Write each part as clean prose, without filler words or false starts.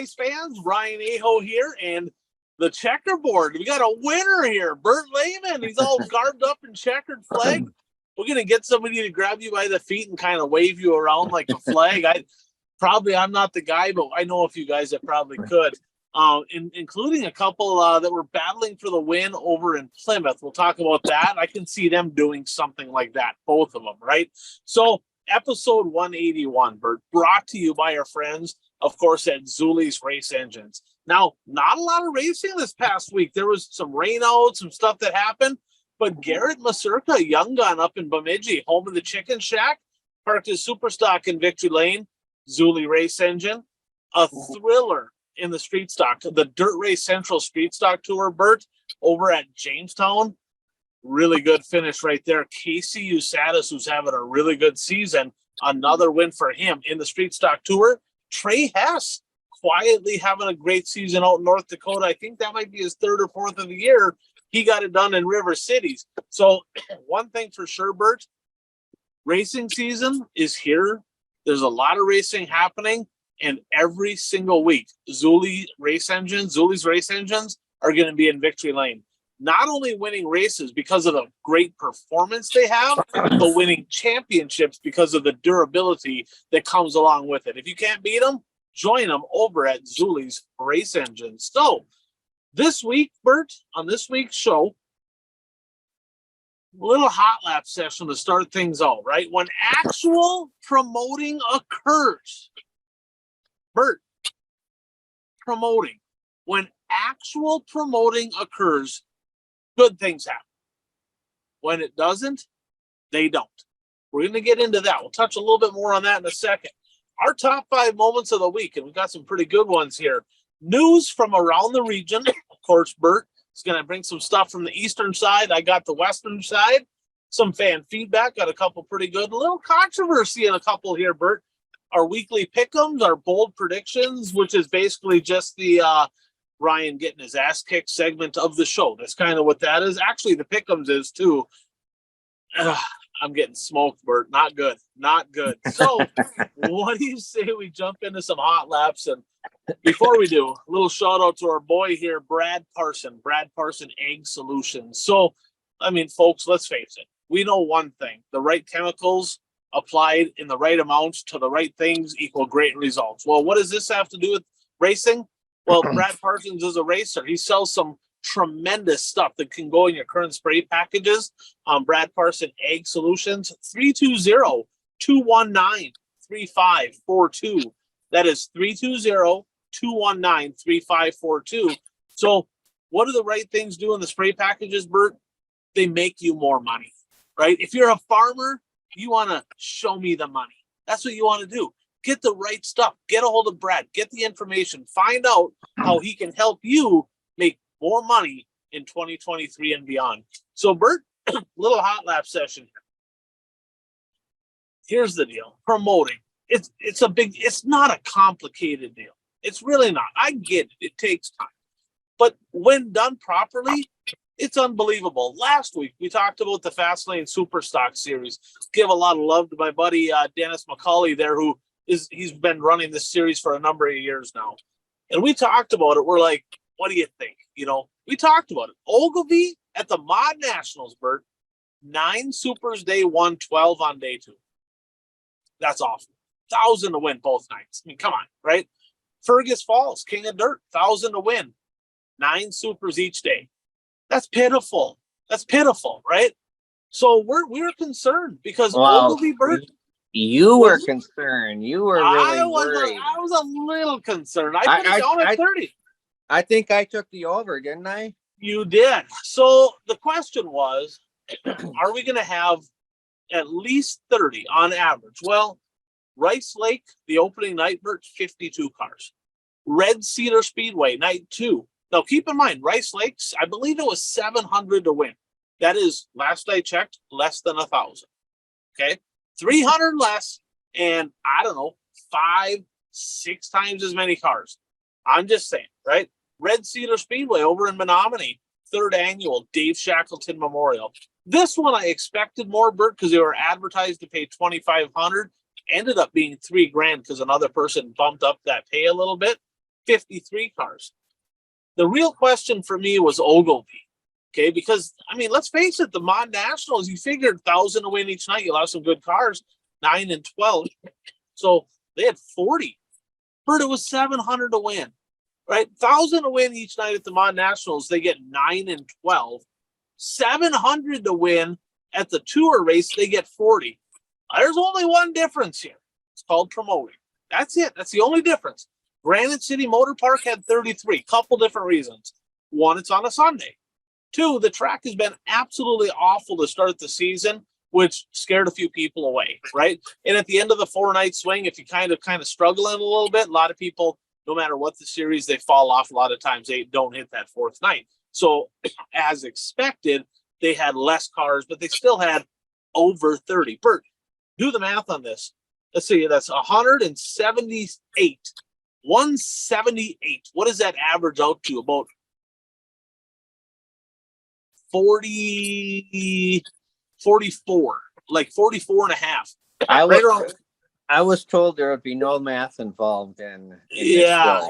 race fans. Ryan Aho here, and the checkerboard. We got a winner here, Bert Lehman. He's all garbed up in checkered flag. We're going to get somebody to grab you by the feet and kind of wave you around like a flag. I'm not the guy, but I know a few guys that probably could, including a couple that were battling for the win over in Plymouth. We'll talk about that. I can see them doing something like that, both of them, right? So episode 181, Bert, brought to you by our friends, of course, at Zeuli's Race Engines. Now, not a lot of racing this past week. There was some rainouts, some stuff that happened, but Garrett Masurka, a young gun up in Bemidji, home of the Chicken Shack, parked his Superstock in Victory Lane, Zeuli Race Engine, a thriller in the street stock, the Dirt Race Central Street Stock Tour, Bert, over at Jamestown. Really good finish right there. Casey Usatis, who's having a really good season, another win for him in the Street Stock Tour. Trey Hess, quietly having a great season out in North Dakota. I think that might be his third or fourth of the year. He got it done in River Cities. So one thing for sure, Bert, racing season is here. There's a lot of racing happening, and every single week, Zeuli's Race Engines are going to be in Victory Lane. Not only winning races because of the great performance they have, but winning championships because of the durability that comes along with it. If you can't beat them, join them over at Zeuli's Race Engines. So this week, Bert, on this week's show, a little hot lap session to start things out, right? When actual promoting occurs, Bert, promoting. When actual promoting occurs, good things happen. When it doesn't, they don't. We're going to get into that. We'll touch a little bit more on that in a second. Our top 5 moments of the week, and we've got some pretty good ones here. News from around the region. Of course, Bert is going to bring some stuff from the eastern side. I got the western side. Some fan feedback. Got a couple pretty good. A little controversy in a couple here, Bert. Our weekly pick'ems, our bold predictions, which is basically just the Ryan getting his ass kicked segment of the show. That's kind of what that is. Actually, the pick'ems is too. I'm getting smoked, Bert. Not good. Not good. So what do you say we jump into some hot laps? And before we do, a little shout out to our boy here, Brad Parson Egg Solutions. So, I mean, folks, let's face it. We know one thing. The right chemicals applied in the right amounts to the right things equal great results. Well, what does this have to do with racing? Well, Brad Parsons is a racer. He sells some tremendous stuff that can go in your current spray packages. Brad Parson Egg Solutions, 320-219-3542. That is 320-219-3542. So what do the right things do in the spray packages, Bert? They make you more money, right? If you're a farmer, you want to show me the money. That's what you want to do. Get the right stuff. Get a hold of Brad. Get the information. Find out how he can help you make more money in 2023 and beyond. So, Bert, little hot lap session here. Here's the deal. Promoting. It's not a complicated deal. It's really not. I get it. It takes time. But when done properly, it's unbelievable. Last week, we talked about the Fastlane Superstock Series. Give a lot of love to my buddy Dennis McCauley there, he's been running this series for a number of years now. And we talked about it. We're like, what do you think? You know, we talked about it. Ogilvy at the Mod Nationals, Bert, 9 supers day 1, 12 on day 2. That's awesome. 1,000 to win both nights. I mean, come on, right? Fergus Falls, King of Dirt, 1,000 to win. 9 supers each day. That's pitiful. That's pitiful, right? So we're concerned because Ogilvy, Bert. You were concerned. You were really worried. I was a little concerned. I put it down at 30. I think I took the over, didn't I? You did. So the question was, are we going to have at least 30 on average? Well, Rice Lake, the opening night, Bert, 52 cars. Red Cedar Speedway, night 2. Now, keep in mind, Rice Lakes, I believe it was 700 to win. That is, last I checked, less than 1,000. Okay? 300 less, and I don't know, 5-6 times as many cars. I'm just saying, right? Red Cedar Speedway over in Menominee, 3rd annual Dave Shackleton Memorial. This one I expected more, Bert, because they were advertised to pay $2,500. Ended up being $3,000 because another person bumped up that pay a little bit. 53 cars. The real question for me was Ogilvy. Okay, because I mean, let's face it, the Mod Nationals, you figured 1,000 to win each night. You'll have some good cars, 9 and 12. So they had 40. Bert, it was 700 to win, right? 1,000 to win each night at the Mod Nationals. They get 9 and 12. 700 to win at the tour race. They get 40. There's only one difference here. It's called promoting. That's it. That's the only difference. Granite City Motor Park had 33. Couple different reasons. One, it's on a Sunday. Two, the track has been absolutely awful to start the season, which scared a few people away, right? And at the end of the 4-night swing, if you kind of struggling a little bit, a lot of people, no matter what the series, they fall off. A lot of times they don't hit that fourth night. So as expected, they had less cars, but they still had over 30. Bert, do the math on this. Let's see, that's 178. 178. What does that average out to? About 40, 44, like 44 and a half. I was told there would be no math involved in yeah.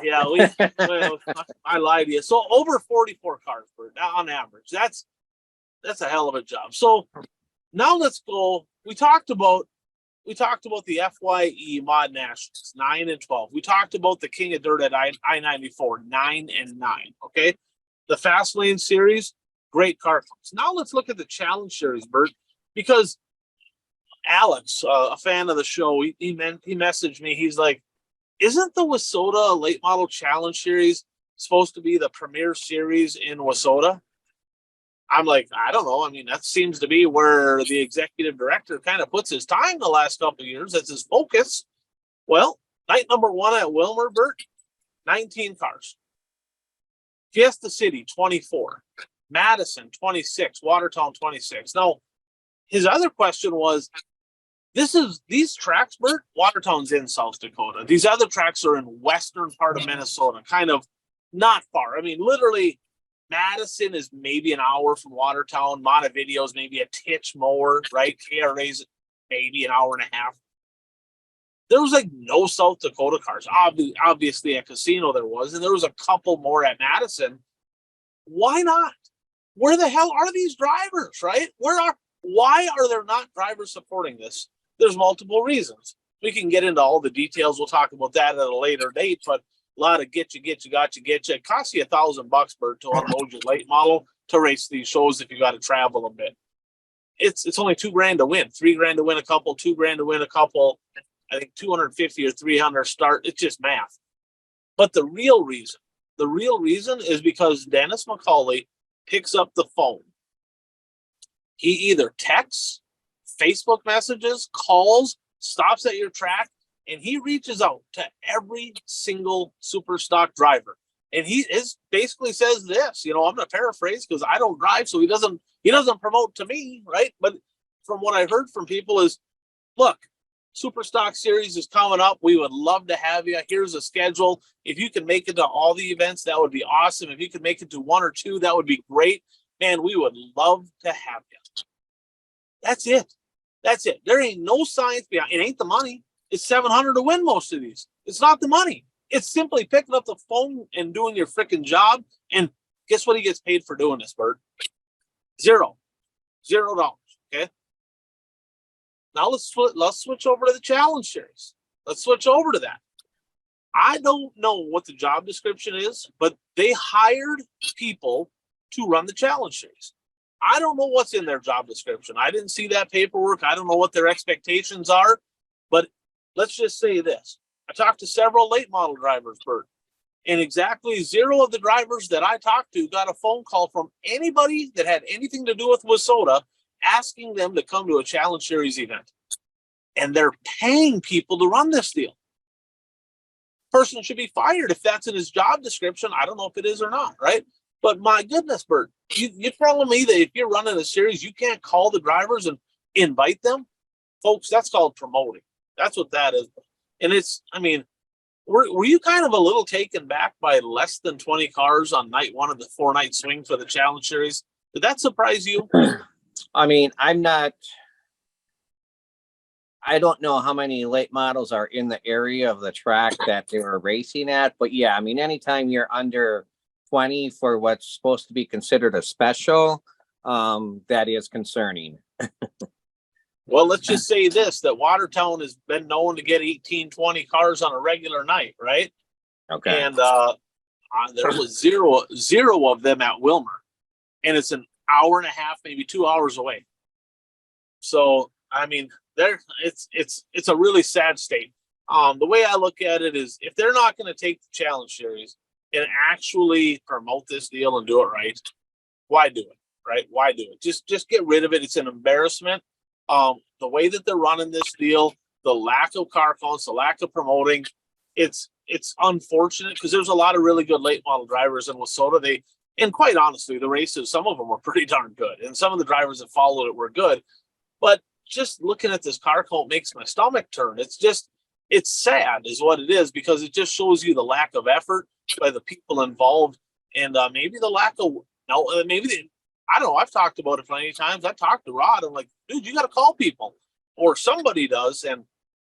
I lied to you. So over 44 cars on average. That's a hell of a job. So now let's go. We talked about the FYE Mod Nationals, 9 and 12. We talked about the King of Dirt at I-94, 9 and 9. Okay, the Fast Lane Series. Great car clubs. Now let's look at the Challenge Series, Bert, because Alex, a fan of the show, he messaged me. He's like, isn't the Wissota Late Model Challenge Series supposed to be the premier series in Wissota? I'm like, I don't know. I mean, that seems to be where the executive director kind of puts his time the last couple of years. That's his focus. Well, night number 1 at Wilmer, Bert, 19 cars. Fiesta City, 24. Madison, 26. Watertown, 26. Now, his other question was, these tracks, Bert, Watertown's in South Dakota. These other tracks are in western part of Minnesota, kind of not far. I mean, literally, Madison is maybe an hour from Watertown. Montevideo is maybe a titch more, right? KRA's maybe an hour and a half. There was like no South Dakota cars. Obviously, at Casino there was, and there was a couple more at Madison. Why not? Where the hell are these drivers, right? Why are there not drivers supporting this? There's multiple reasons. We can get into all the details. We'll talk about that at a later date, but a lot of get you. It costs you $1,000, Bert, to unload your late model to race these shows if you got to travel a bit. It's only $2,000 to win, $3,000 to win a couple, $2,000 to win a couple. I think 250 or 300 start. It's just math. But the real reason is because Dennis McCauley picks up the phone. He either texts, Facebook messages, calls, stops at your track, and he reaches out to every single super stock driver. And he basically says this, I'm going to paraphrase because I don't drive, so he doesn't promote to me, right? But from what I heard from people is, look, Super Stock Series is coming up. We would love to have you. Here's a schedule. If you can make it to all the events, that would be awesome. If you can make it to one or two, that would be great. Man, we would love to have you. That's it. There ain't no science behind it. It ain't the money. It's 700 to win most of these. It's not the money. It's simply picking up the phone and doing your freaking job. And guess what he gets paid for doing this, Bert? $0. Okay. Now let's switch over to the Challenge Series. Let's switch over to that. I don't know what the job description is, but they hired people to run the Challenge Series. I don't know what's in their job description. I didn't see that paperwork. I don't know what their expectations are, but let's just say this. I talked to several late model drivers, Bert, and exactly 0 of the drivers that I talked to got a phone call from anybody that had anything to do with Wissota asking them to come to a Challenge Series event. And they're paying people to run this deal. Person should be fired if that's in his job description. I don't know if it is or not, right? But my goodness, Bert, you're telling me that if you're running a series, you can't call the drivers and invite them? Folks, that's called promoting. That's what that is. And were you kind of a little taken back by less than 20 cars on night 1 of the 4-night swing for the Challenge Series? Did that surprise you? I mean, I'm not I don't know how many late models are in the area of the track that they were racing at, but yeah, I mean, anytime you're under 20 for what's supposed to be considered a special, that is concerning. Well, let's just say this, that Watertown has been known to get 18, 20 cars on a regular night, right? Okay. And there was zero of them at Wilmer. And it's an hour and a half, maybe 2 hours away. So, I mean, it's a really sad state. The way I look at it is, if they're not going to take the Challenge Series and actually promote this deal and do it right, why do it? Right? Why do it? Just get rid of it. It's an embarrassment. The way that they're running this deal, the lack of car counts, the lack of promoting, it's unfortunate, because there's a lot of really good late model drivers in Wissota. And quite honestly, the races, some of them were pretty darn good, and some of the drivers that followed it were good. But just looking at this car count makes my stomach turn. It's sad is what it is, because it just shows you the lack of effort by the people involved, and maybe the lack of, I don't know. I've talked about it plenty of times. I talked to Rod. I'm like, dude, you got to call people, or somebody does. And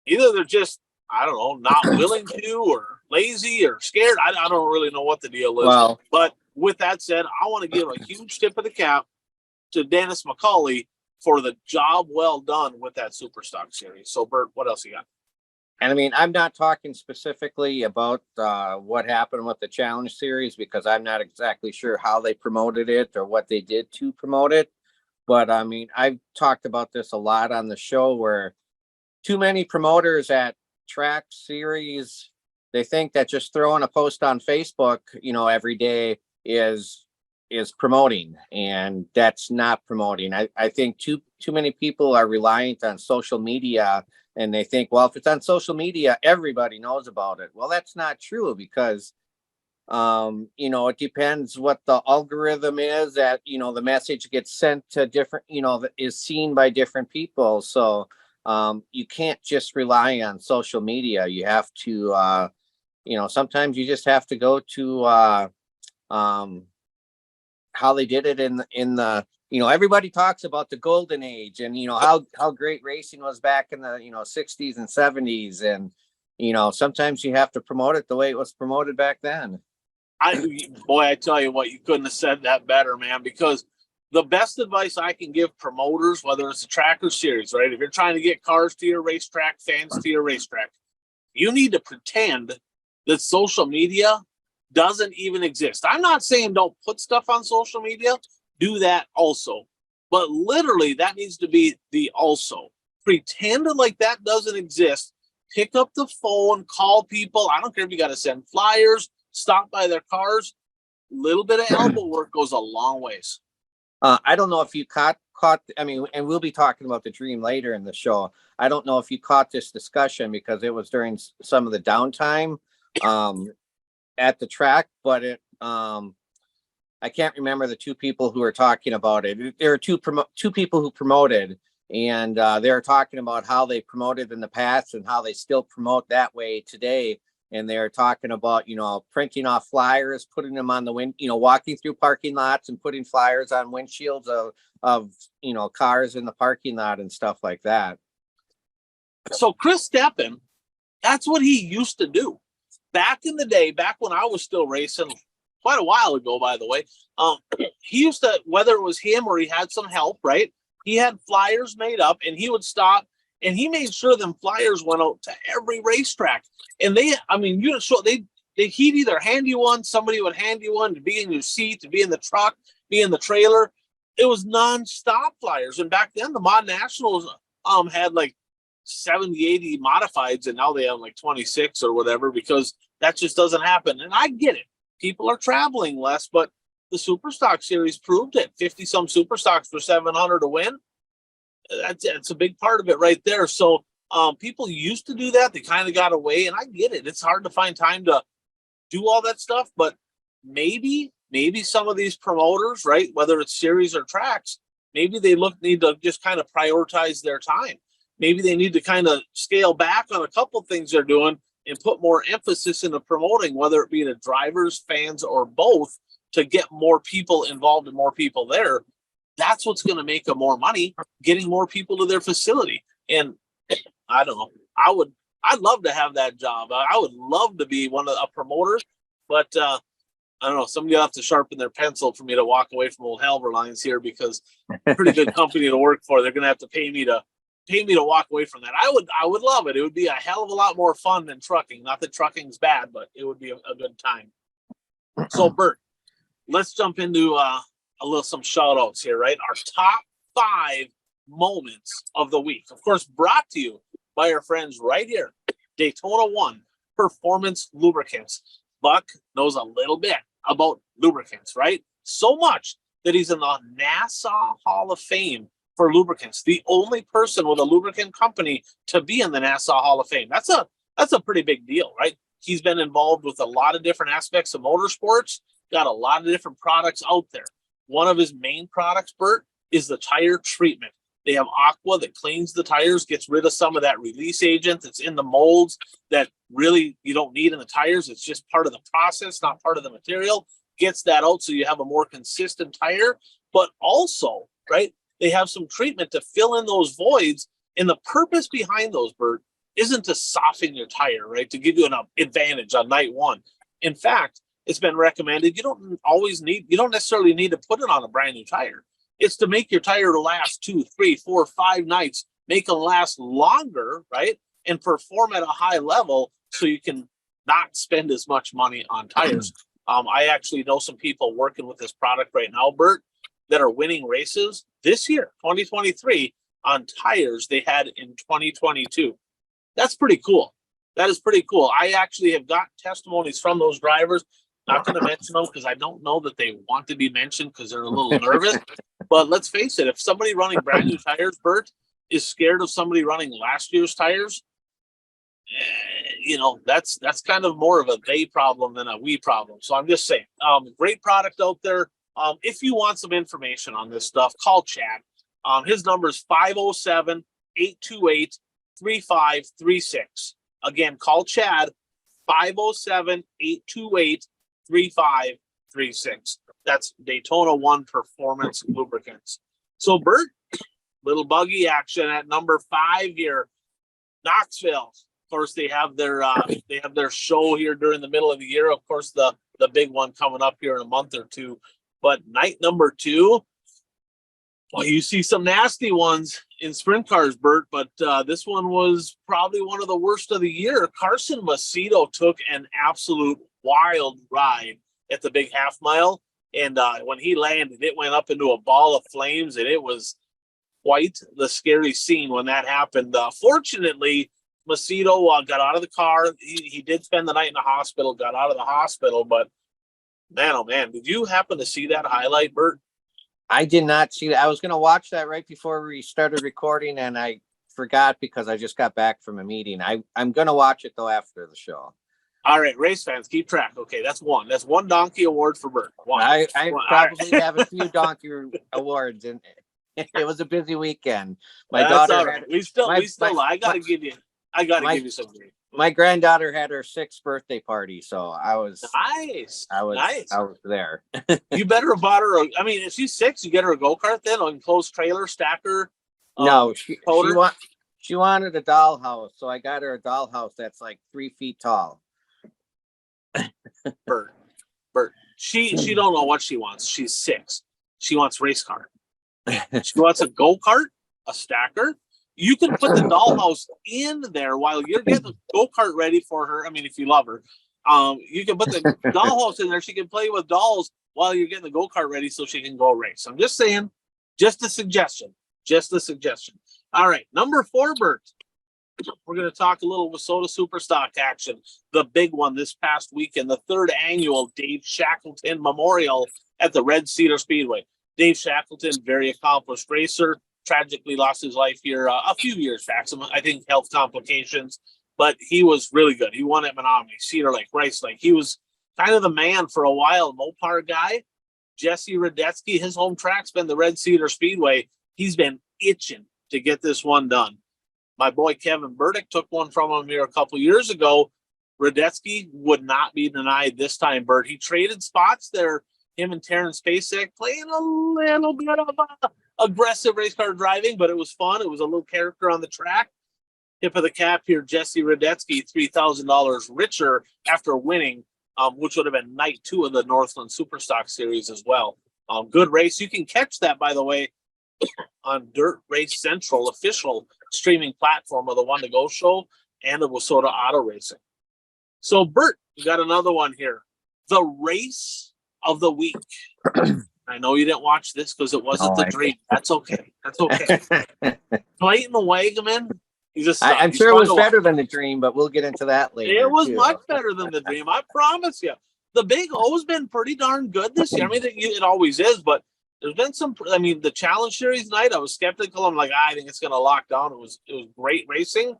either they're just, I don't know, not willing to, or lazy, or scared. I don't really know what the deal is. Well, but with that said, I want to give a huge tip of the cap to Dennis McCauley for the job well done with that Superstock series. So, Bert, what else you got? and I mean, I'm not talking specifically about what happened with the Challenge Series, because I'm not exactly sure how they promoted it or what they did to promote it. But I mean, I've talked about this a lot on the show, where too many promoters at track series, they think that just throwing a post on Facebook, every day is promoting, and that's not promoting. I think too many people are reliant on social media, and they think, well, if it's on social media, everybody knows about it. Well, that's not true, because it depends what the algorithm is, that the message gets sent to different, that is seen by different people. So you can't just rely on social media. You have to sometimes you just have to go to how they did it in the everybody talks about the golden age, and how great racing was back in the 60s and 70s, and sometimes you have to promote it the way it was promoted back then. I tell you what, you couldn't have said that better, man, because the best advice I can give promoters, whether it's a track or series, right? If you're trying to get cars to your racetrack, fans to your racetrack, you need to pretend that social media doesn't even exist. I'm not saying don't put stuff on social media. Do that also. But literally, that needs to be the also. Pretend like that doesn't exist. Pick up the phone, call people. I don't care if you got to send flyers, stop by their cars. Little bit of elbow work goes a long ways. I don't know if you caught, I mean, and we'll be talking about the Dream later in the show. I don't know if you caught this discussion, because it was during some of the downtime at the track, but I can't remember the two people who were talking about it. There are two people who promoted, and they're talking about how they promoted in the past and how they still promote that way today. And they're talking about, printing off flyers, putting them on the wind, walking through parking lots and putting flyers on windshields of cars in the parking lot and stuff like that. So Chris Steppen, that's what he used to do back in the day, back when I was still racing, quite a while ago, by the way. He used to, whether it was him or he had some help, right? He had flyers made up, and he would stop, and he made sure them flyers went out to every racetrack. And he'd either hand you one, somebody would hand you one to be in your seat, to be in the truck, be in the trailer. It was non-stop flyers. And back then, the Mod Nationals had like 70, 80 modifieds, and now they have like 26 or whatever, because that just doesn't happen. And I get it. People are traveling less, but the Superstock series proved it. 50 some Superstocks for $700 to win. That's a big part of it right there. So people used to do that. They kind of got away, and I get it. It's hard to find time to do all that stuff, but maybe some of these promoters, right, whether it's series or tracks, maybe they need to just kind of prioritize their time. Maybe they need to kind of scale back on a couple things they're doing and put more emphasis into promoting, whether it be the drivers, fans, or both, to get more people involved and more people there. That's what's going to make them more money, getting more people to their facility. And I don't know. I'd love to have that job. I would love to be a promoter, but I don't know. Somebody will have to sharpen their pencil for me to walk away from old Halber Lines here, because pretty good company to work for. They're going to have to pay me to walk away from that. I would love it. It would be a hell of a lot more fun than trucking. Not that trucking's bad, but it would be a good time. So Bert, let's jump into some shout outs here, right? Our top 5 moments of the week. Of course, brought to you by our friends right here, Daytona 1 Performance Lubricants. Buck knows a little bit about lubricants, right? So much that he's in the Nassau Hall of Fame for lubricants. The only person with a lubricant company to be in the Nassau Hall of Fame. That's a pretty big deal, right? He's been involved with a lot of different aspects of motorsports, got a lot of different products out there. One of his main products, Bert, is the tire treatment. They have Aqua that cleans the tires, gets rid of some of that release agent that's in the molds that really you don't need in the tires. It's just part of the process, not part of the material. Gets that out so you have a more consistent tire. But also, right, they have some treatment to fill in those voids. And the purpose behind those, Bert, isn't to soften your tire, right, to give you an advantage on night one. In fact, it's been recommended you don't necessarily need to put it on a brand new tire. It's to make your tire last 2, 3, 4, 5 nights, make them last longer, right? And perform at a high level so you can not spend as much money on tires. I actually know some people working with this product right now, Bert, that are winning races this year, 2023, on tires they had in 2022. That's pretty cool. That is pretty cool. I actually have got testimonies from those drivers. Not going to mention them because I don't know that they want to be mentioned because they're a little nervous. But let's face it, if somebody running brand new tires, Bert, is scared of somebody running last year's tires, that's kind of more of a they problem than a we problem. So I'm just saying, great product out there. If you want some information on this stuff, call Chad. His number is 507-828-3536. Again, call Chad, 507-828-3536. That's Daytona 1 Performance Lubricants. So, Bert, little buggy action at number 5 here, Knoxville. Of course, they have their show here during the middle of the year. Of course, the big one coming up here in a month or two. But night number 2, well, you see some nasty ones in sprint cars, Bert, but this one was probably one of the worst of the year. Carson Macedo took an absolute wild ride at the big half mile. And when he landed, it went up into a ball of flames, and it was quite the scary scene when that happened. Fortunately, Macedo got out of the car. He did spend the night in the hospital, got out of the hospital, but man, oh man, did you happen to see that highlight, Bert? I did not see that. I was going to watch that right before we started recording, and I forgot because I just got back from a meeting. I'm going to watch it, though, after the show. All right, race fans, keep track. Okay, that's one. That's one donkey award for Bert. One. I probably have a few donkey awards, and it was a busy weekend. My that's daughter all right. I got to give you some grief. My granddaughter had her 6th birthday party, so I was nice. I was there. You better have bought her. If she's 6, you get her a go-kart then, an enclosed trailer, stacker. No, she wanted a dollhouse, so I got her a dollhouse that's like 3 feet tall. Bert, she don't know what she wants. She's 6. She wants race car. She wants a go-kart, a stacker. You can put the dollhouse in there while you're getting the go-kart ready for her. If you love her, you can put the dollhouse in there. She can play with dolls while you're getting the go-kart ready so she can go race. I'm just saying, just a suggestion. All right, number 4, Bert. We're going to talk a little Minnesota Superstock action. The big one this past weekend, the 3rd annual Dave Shackleton Memorial at the Red Cedar Speedway. Dave Shackleton, very accomplished racer, tragically lost his life here a few years back. Some, I think, health complications, but he was really good. He won at Menominee, Cedar Lake, Rice Lake. He was kind of the man for a while, Mopar guy. Jesse Radetsky, his home track's been the Red Cedar Speedway. He's been itching to get this one done. My boy Kevin Burdick took one from him here a couple years ago. Radetsky would not be denied this time, Bert. He traded spots there. Him and Terrence Pasek playing a little bit of aggressive race car driving, but it was fun. It was a little character on the track. Tip of the cap here, Jesse Radetsky, $3,000 richer after winning, which would have been night 2 of the Northland Superstock Series as well. Good race. You can catch that, by the way, on Dirt Race Central, official streaming platform of the One to Go show and the Wasota Auto Racing. So, Bert, we got another one here. The race of the week. I know you didn't watch this because it wasn't the dream. That's okay. That's okay. Clayton Wagaman. I'm sure it was better than the dream, but we'll get into that later. It was much better than the dream. I promise you. The Big O's been pretty darn good this year. I mean, it always is, but there's been some. I mean, the Challenge Series night, I was skeptical. I'm like, I think it's going to lock down. It was great racing.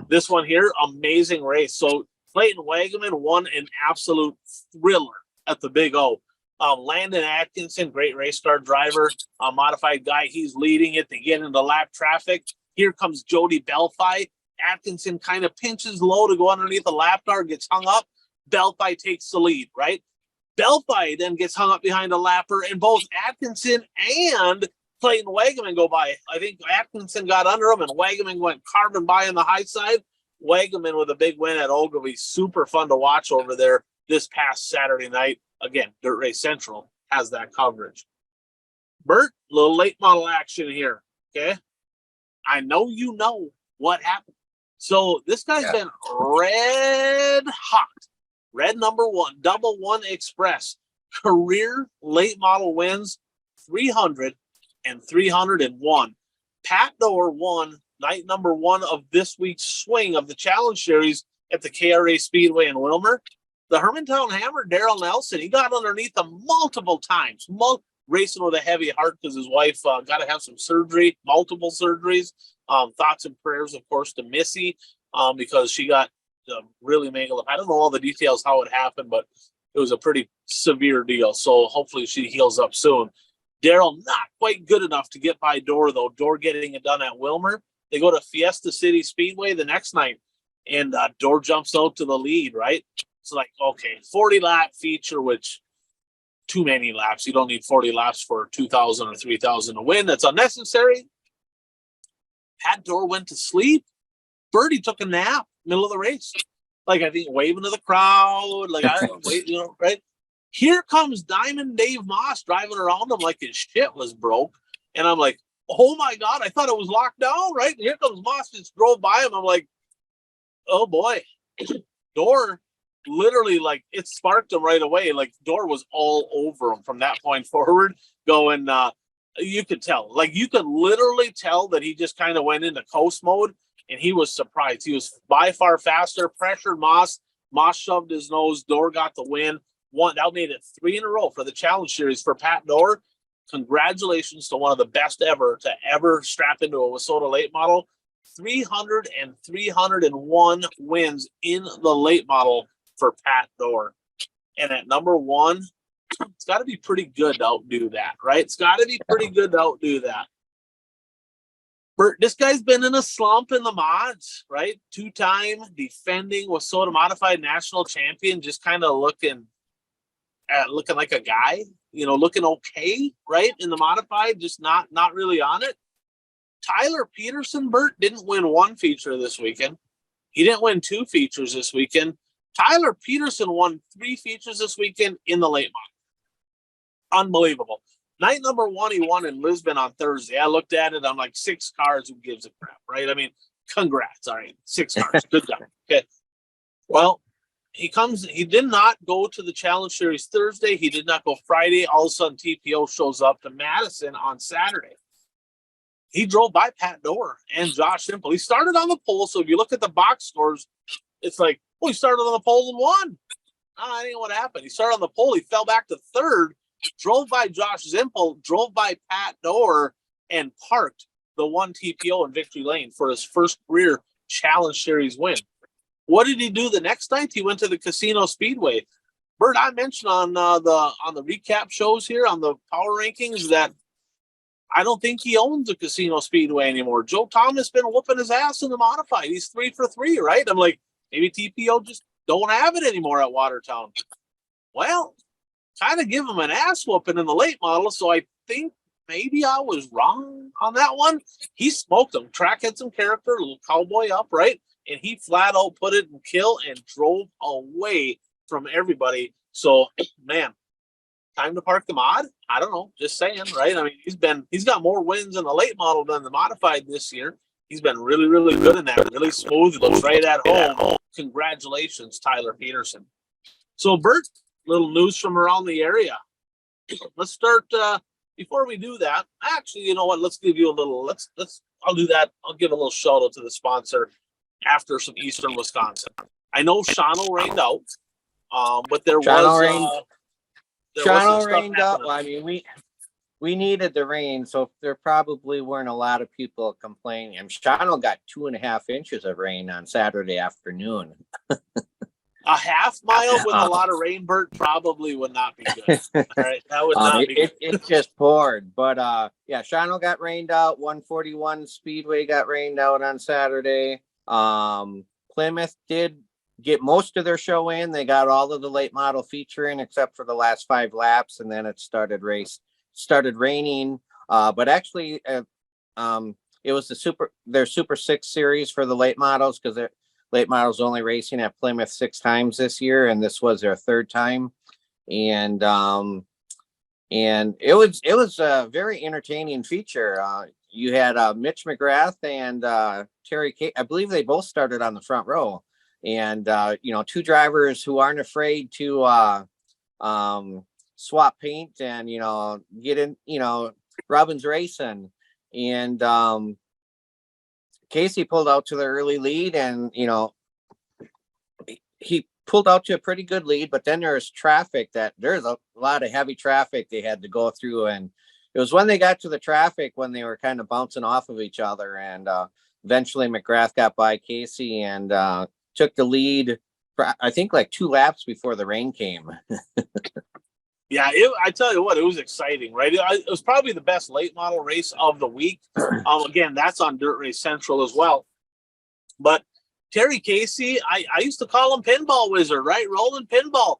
This one here, amazing race. So Clayton Wagaman won an absolute thriller at the Big O. Landon Atkinson, great race car driver, a modified guy. He's leading it to get into lap traffic. Here comes Jody Belfi. Atkinson kind of pinches low to go underneath the lap car, gets hung up. Belfi takes the lead, right? Belfi then gets hung up behind a lapper, and both Atkinson and Clayton Wagaman go by. I think Atkinson got under him, and Wagaman went carving by on the high side. Wagaman with a big win at Ogilvy. Super fun to watch over there this past Saturday night. Again, Dirt Race Central has that coverage. Bert, little late model action here, okay? I know you know what happened. So this guy's been red hot. Red number 1, double 1 express. Career late model wins, 300 and 301. Pat Doer won night number 1 of this week's swing of the Challenge Series at the KRA Speedway in Wilmer. The Hermantown Hammer, Daryl Nelson, he got underneath them multiple times, racing with a heavy heart because his wife got to have some surgery, multiple surgeries. Thoughts and prayers, of course, to Missy because she got really mangled up. I don't know all the details how it happened, but it was a pretty severe deal. So hopefully she heals up soon. Daryl not quite good enough to get by Dorr, though. Dorr getting it done at Wilmer. They go to Fiesta City Speedway the next night, and Dorr jumps out to the lead, right? It's like, okay, 40-lap feature, which too many laps. You don't need 40 laps for 2,000 or 3,000 to win. That's unnecessary. Pat Dorr went to sleep. Birdie took a nap middle of the race. Like, I think waving to the crowd. Like, I don't wait, right? Here comes Diamond Dave Moss driving around him like his shit was broke. And I'm like, oh my God, I thought it was locked down, right? And here comes Moss, just drove by him. I'm like, oh boy. Dorr literally, like, it sparked him right away. Like, Dorr was all over him from that point forward, going, you could tell. Like, you could literally tell that he just kind of went into coast mode, and he was surprised. He was by far faster, pressured Moss. Moss shoved his nose. Dorr got the win. That made it 3 in a row for the Challenge Series for Pat Dorr. Congratulations to one of the best ever to ever strap into a Wasota late model. 300 and 301 wins in the late model for Pat Dorr. And at number 1, it's got to be pretty good to outdo that, right? It's got to be pretty good to outdo that. Bert, this guy's been in a slump in the mods, right? 2-time defending Wasota Modified National Champion, just kind of looking like a guy, looking okay, right? In the modified, just not really on it. Tyler Peterson, Bert, didn't win 1 feature this weekend. He didn't win 2 features this weekend. Tyler Peterson won 3 features this weekend in the late model. Unbelievable. Night number 1, he won in Lisbon on Thursday. I looked at it. I'm like, 6 cars. Who gives a crap, right? I mean, congrats. All right, 6 cars. Good job. Okay. Well, he did not go to the Challenge Series Thursday. He did not go Friday. All of a sudden, TPO shows up to Madison on Saturday. He drove by Pat Dorr and Josh Simple. He started on the pole. So if you look at the box scores, it's like, oh, he started on the pole and won. I didn't know what happened. He started on the pole. He fell back to 3rd, drove by Josh Zimpel, drove by Pat Dorr, and parked the 1 TPO in Victory Lane for his first career Challenge Series win. What did he do the next night? He went to the Casino Speedway. Bert, I mentioned on the recap shows here on the power rankings that I don't think he owns the Casino Speedway anymore. Joe Thomas been whooping his ass in the modified. He's 3 for 3, right? I'm like, maybe TPO just don't have it anymore at Watertown. Well, kind of give him an ass whooping in the late model, so I think maybe I was wrong on that one. He smoked him. Track had some character, a little cowboy up, right? And he flat out put it in kill and drove away from everybody. So, man, time to park the mod? I don't know. Just saying, right? I mean, he's got more wins in the late model than the modified this year. He's been really, really good in that. Really smooth. Looks right at home. Congratulations, Tyler Peterson. So, Bert, little news from around the area. Let's start. Before we do that, actually, you know what? Let's give you a little. I'll do that. I'll give a little shout out to the sponsor after some Eastern Wisconsin. I know Shawano rained out, but there was Shawano rained out. Well, I mean, we needed the rain, so there probably weren't a lot of people complaining. And Shawano got 2.5 inches of rain on Saturday afternoon. A half mile with a lot of rain, Bert, probably would not be good. All right, that would not be good. It just poured. But yeah, Shawano got rained out. 141 Speedway got rained out on Saturday. Plymouth did get most of their show in. They got all of the late model feature in except for the last 5 laps, and then it started raining. But actually, it was their Super 6 series for the late models, because they're late models only racing at Plymouth 6 times this year, and this was their 3rd time. And it was a very entertaining feature. You had Mitch McGrath and Terry K. I believe they both started on the front row, and 2 drivers who aren't afraid to swap paint and get in. Robin's racing, and Casey pulled out to the early lead, and he pulled out to a pretty good lead, but then there's there's a lot of heavy traffic they had to go through, and it was when they got to the traffic when they were kind of bouncing off of each other, and eventually McGrath got by Casey and took the lead for, I think, like 2 laps before the rain came. Yeah, I tell you what, it was exciting, right? It was probably the best late model race of the week. Again, that's on Dirt Race Central as well. But Terry Casey, I used to call him Pinball Wizard, right? Rolling pinball.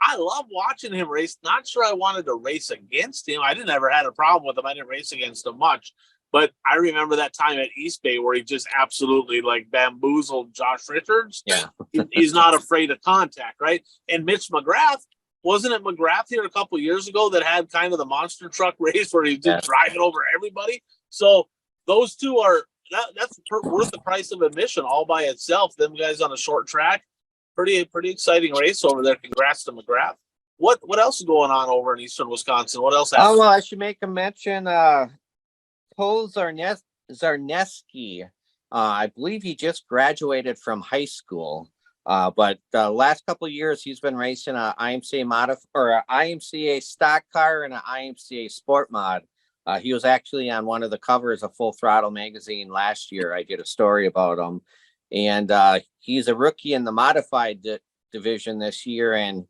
I love watching him race. Not sure I wanted to race against him. I didn't ever had a problem with him. I didn't race against him much. But I remember that time at East Bay where he just absolutely bamboozled Josh Richards. Yeah. He's not afraid of contact, right? And Mitch McGrath, wasn't it McGrath here a couple years ago that had kind of the monster truck race where he just driving over everybody? So those two that's worth the price of admission all by itself. Them guys on a short track, pretty exciting race over there. Congrats to McGrath. What else is going on over in Eastern Wisconsin? What else happened? Oh, well, I should make a mention. Cole Zarneski. I believe he just graduated from high school. But the last couple of years, he's been racing a IMCA stock car and an IMCA sport mod. He was actually on one of the covers of Full Throttle magazine last year. I did a story about him, and he's a rookie in the modified division this year, and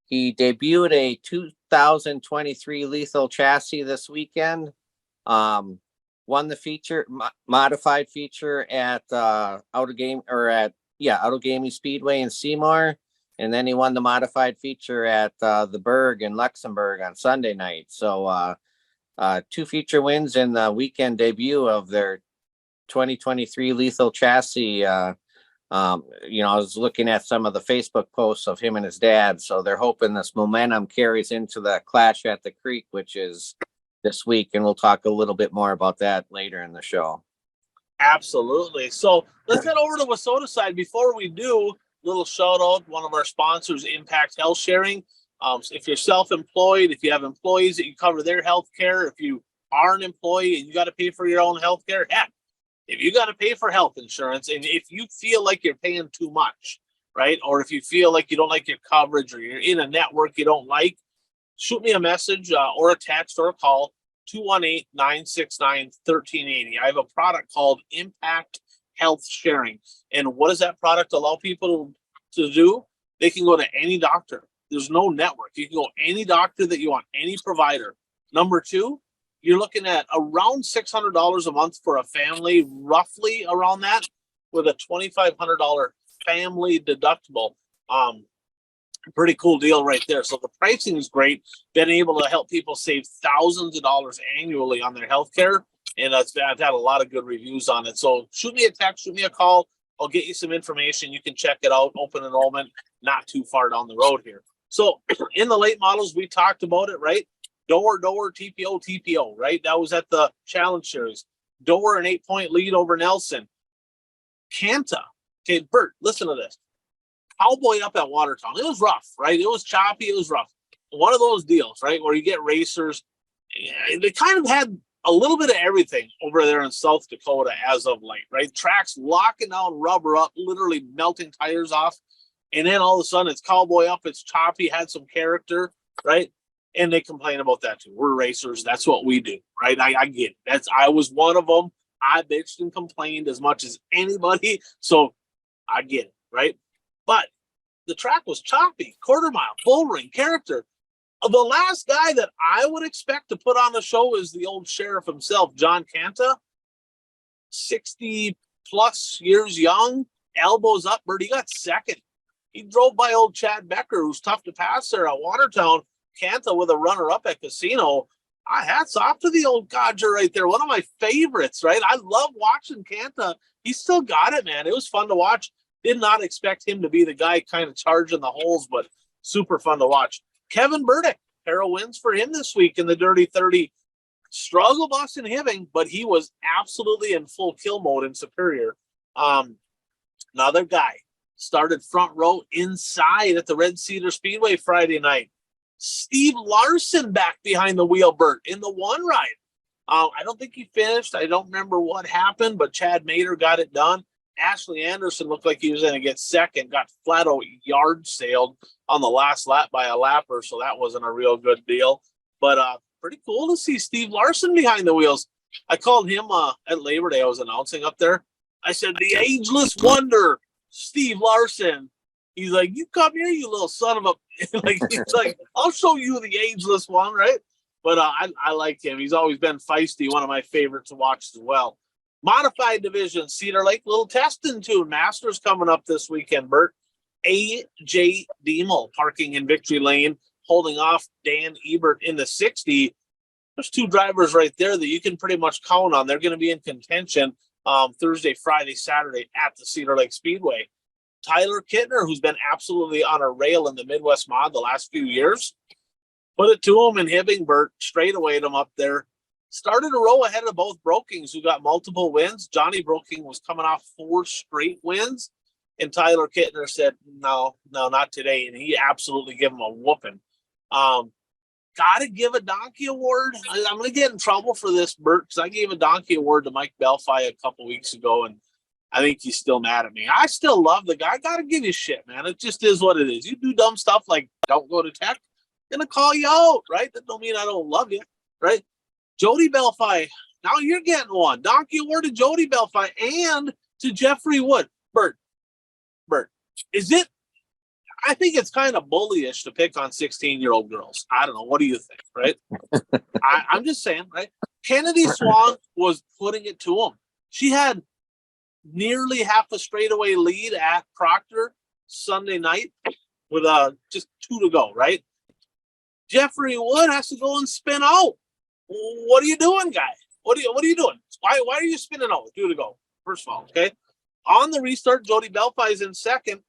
he debuted a 2023 lethal chassis this weekend. Won the feature modified feature at Auto Gaming Speedway in Seymour, and then he won the modified feature at the Berg in Luxembourg on Sunday night. So 2 feature wins in the weekend debut of their 2023 lethal chassis. I was looking at some of the Facebook posts of him and his dad, so they're hoping this momentum carries into the Clash at the Creek, which is this week, and we'll talk a little bit more about that later in the show. Absolutely. So let's head over to Wissota side. Before we do, little shout out, one of our sponsors, Impact Health Sharing. If you're self-employed, if you have employees that you cover their health care, if you are an employee and you got to pay for your own health care, heck, if you got to pay for health insurance, and if you feel like you're paying too much, right? Or if you feel like you don't like your coverage, or you're in a network you don't like, shoot me a message or a text or a call, 218-969-1380. I have a product called Impact Health Sharing. And what does that product allow people to do? They can go to any doctor. There's no network. You can go any doctor that you want, any provider. Number 2, you're looking at around $600 a month for a family, roughly around that, with a $2,500 family deductible. Pretty cool deal right there. So the pricing is great. Been able to help people save thousands of dollars annually on their healthcare, and I've had a lot of good reviews on it. So shoot me a text, shoot me a call. I'll get you some information. You can check it out. Open enrollment, not too far down the road here. So in the late models, we talked about it, right? Door, TPO, right? That was at the Challenge Series. Door, an 8-point lead over Nelson. Kanta. Okay, Bert, listen to this. Cowboy up at Watertown. It was rough, right? It was choppy. It was rough. One of those deals, right, where you get racers. They kind of had a little bit of everything over there in South Dakota as of late, right? Tracks locking down rubber up, literally melting tires off. And then all of a sudden it's cowboy up. It's choppy, had some character, right? And they complain about that too. We're racers. That's what we do, right? I get it. I was one of them. I bitched and complained as much as anybody. So I get it, right? But the track was choppy, quarter mile, bull ring, character. The last guy that I would expect to put on a show is the old sheriff himself, John Kanta. 60 plus years young, elbows up, Bert. He got second. He drove by old Chad Becker, who's tough to pass there at Watertown. Kanta with a runner-up at Casino. Hats off to the old codger right there. One of my favorites, right? I love watching Kanta. He still got it, man. It was fun to watch. Did not expect him to be the guy kind of charging the holes, but super fun to watch. Kevin Burdick, pair of wins for him this week in the Dirty 30. Struggle bus in Hibbing, but he was absolutely in full kill mode in Superior. Another guy started front row inside at the Red Cedar Speedway Friday night. Steve Larson back behind the wheel, Bert, in the one ride. I don't think he finished. I don't remember what happened, but Chad Mater got it done. Ashley Anderson looked like he was going to get second, got flat-out yard sailed on the last lap by a lapper, so that wasn't a real good deal. But pretty cool to see Steve Larson behind the wheels. I called him at Labor Day. I was announcing up there. I said, the ageless wonder, Steve Larson. He's like, you come here, you little son of a... he's like, I'll show you the ageless one, right? But I like him. He's always been feisty, one of my favorites to watch as well. Modified division, Cedar Lake, little testing tune. Masters coming up this weekend, Bert. A.J. Diemel parking in Victory Lane, holding off Dan Ebert in the 60. There's two drivers right there that you can pretty much count on. They're going to be in contention Thursday, Friday, Saturday at the Cedar Lake Speedway. Tyler Kittner, who's been absolutely on a rail in the Midwest Mod the last few years. Put it to him in Hibbing, Bert. Straight away him up there. Started a row ahead of both Brokings, who got multiple wins. Johnny Broking was coming off 4 straight wins. And Tyler Kittner said, no, not today. And he absolutely gave him a whooping. Got to give a donkey award. I'm going to get in trouble for this, Bert, because I gave a donkey award to Mike Belfi a couple weeks ago, and I think he's still mad at me. I still love the guy. I got to give you shit, man. It just is what it is. You do dumb stuff like don't go to tech, I'm going to call you out, right? That don't mean I don't love you, right? Jody Belfi, now you're getting one. Donkey award to Jody Belfi and to Jeffrey Wood. Bert, is it? I think it's kind of bullyish to pick on 16-year-old girls. I don't know. What do you think, right? I'm just saying, right? Kennedy Swan was putting it to him. She had nearly half a straightaway lead at Proctor Sunday night with just 2 to go, right? Jeffrey Wood has to go and spin out. What are you doing, guy? What are you doing? Why are you spinning out with 2 to go? First of all, okay. On the restart, Jody Belfi is in second.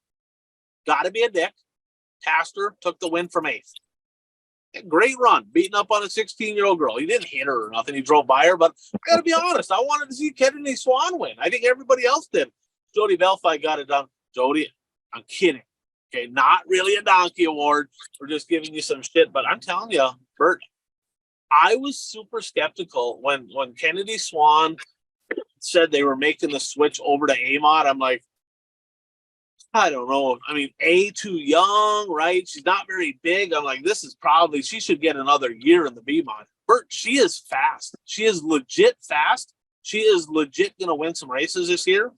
Got to be a dick. Pastor took the win from 8th. Great run, beating up on a 16-year-old girl. He didn't hit her or nothing. He drove by her, but I got to be honest. I wanted to see Kennedy Swan win. I think everybody else did. Jody Belfi got it done. Jody, I'm kidding. Okay, not really a donkey award. We're just giving you some shit, but I'm telling you, Bert, I was super skeptical when Kennedy Swan said they were making the switch over to AMOD. I'm like, I don't know. I mean, too young, right? She's not very big. I'm like, she should get another year in the B-Mod. Bert, she is fast. She is legit fast. She is legit going to win some races this year.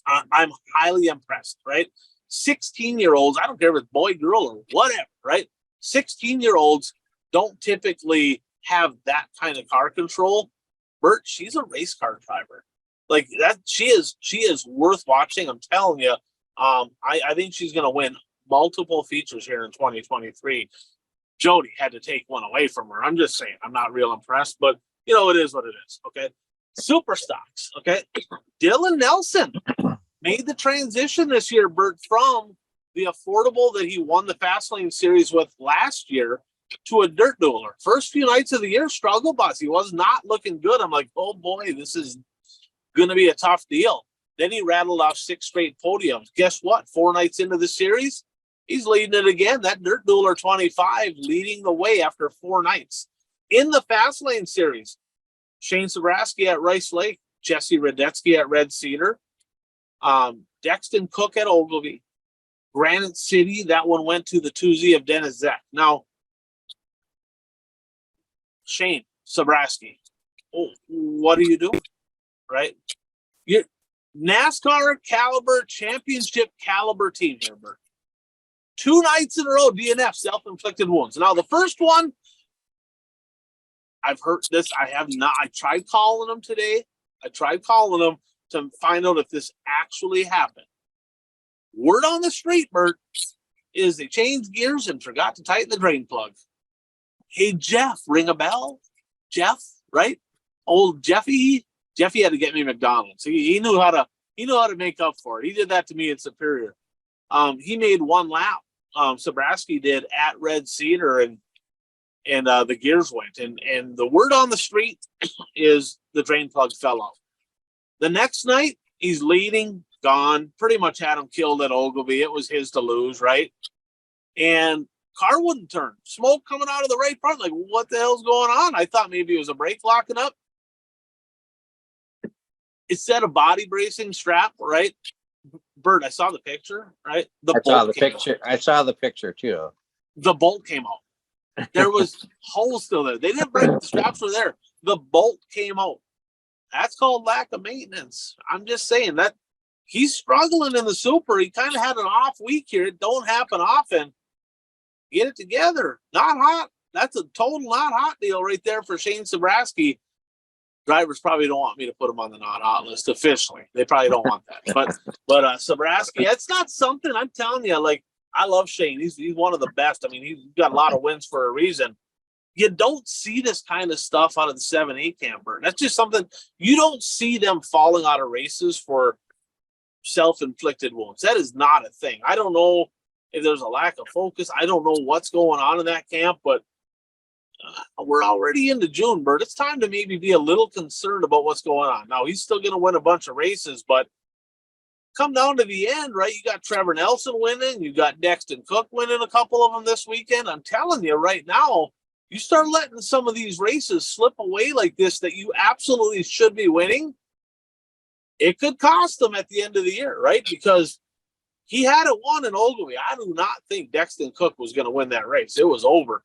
I'm highly impressed, right? 16-year-olds, I don't care if it's boy, girl, or whatever, right? 16-year-olds don't typically have that kind of car control. Bert, she's a race car driver. Like that, she is worth watching. I'm telling you. I think she's going to win multiple features here in 2023. Jody had to take one away from her. I'm just saying, I'm not real impressed, but you know, it is what it is. Okay. Super stocks. Okay. Dylan Nelson made the transition this year, Bert, from the affordable that he won the Fastlane series with last year to a dirt dueler. First few nights of the year, struggle bus. He was not looking good. I'm like, oh boy, this is going to be a tough deal. Then he rattled off 6 straight podiums. Guess what? 4 nights into the series, he's leading it again. That dirt dueler 25 leading the way after 4 nights. In the Fastlane series, Shane Sabraski at Rice Lake, Jesse Radetsky at Red Cedar, Dexton Cook at Ogilvie, Granite City. That one went to the Tuesday of Dennis Zek. Now, Shane Sabraski, what are you doing? Right? You're NASCAR caliber, championship caliber team here, Bert. 2 nights in a row, DNF, self-inflicted wounds. Now, the first one, I've heard this. I have not. I tried calling them today. I tried calling them to find out if this actually happened. Word on the street, Bert, is they changed gears and forgot to tighten the drain plug. Hey, Jeff, ring a bell? Jeff, right? Old Jeffy. Jeffy had to get me McDonald's. He knew how to make up for it. He did that to me in Superior. He made 1 lap. Sabraski did at Red Cedar, and the gears went. And the word on the street is the drain plug fell out. The next night, he's leading, gone, pretty much had him killed at Ogilvie. It was his to lose, right? And car wouldn't turn. Smoke coming out of the right front. Like, what the hell's going on? I thought maybe it was a brake locking up. It said a body bracing strap, right? Bert, I saw the picture, right? I saw the picture. I saw the picture too. The bolt came out. There was holes still there. They didn't break, the straps were there. The bolt came out. That's called lack of maintenance. I'm just saying that he's struggling in the Super. He kind of had an off week here. It don't happen often. Get it together. Not hot. That's a total not hot deal right there for Shane Sabraski. Drivers probably don't want me to put him on the not hot list officially. They probably don't want that. But Sabraski, it's not something, I'm telling you, like, I love Shane. He's one of the best. I mean, he's got a lot of wins for a reason. You don't see this kind of stuff out of the 7-8 camper. That's just something, you don't see them falling out of races for self-inflicted wounds. That is not a thing. I don't know if there's a lack of focus. I don't know what's going on in that camp, but we're already into June, Bert. It's time to maybe be a little concerned about what's going on. Now, he's still going to win a bunch of races, but come down to the end, right? You got Trevor Nelson winning. You got Dexton Cook winning a couple of them this weekend. I'm telling you right now, you start letting some of these races slip away like this that you absolutely should be winning, it could cost them at the end of the year, right? Because he had it won in Ogilvie. I do not think Dexton Cook was going to win that race. It was over.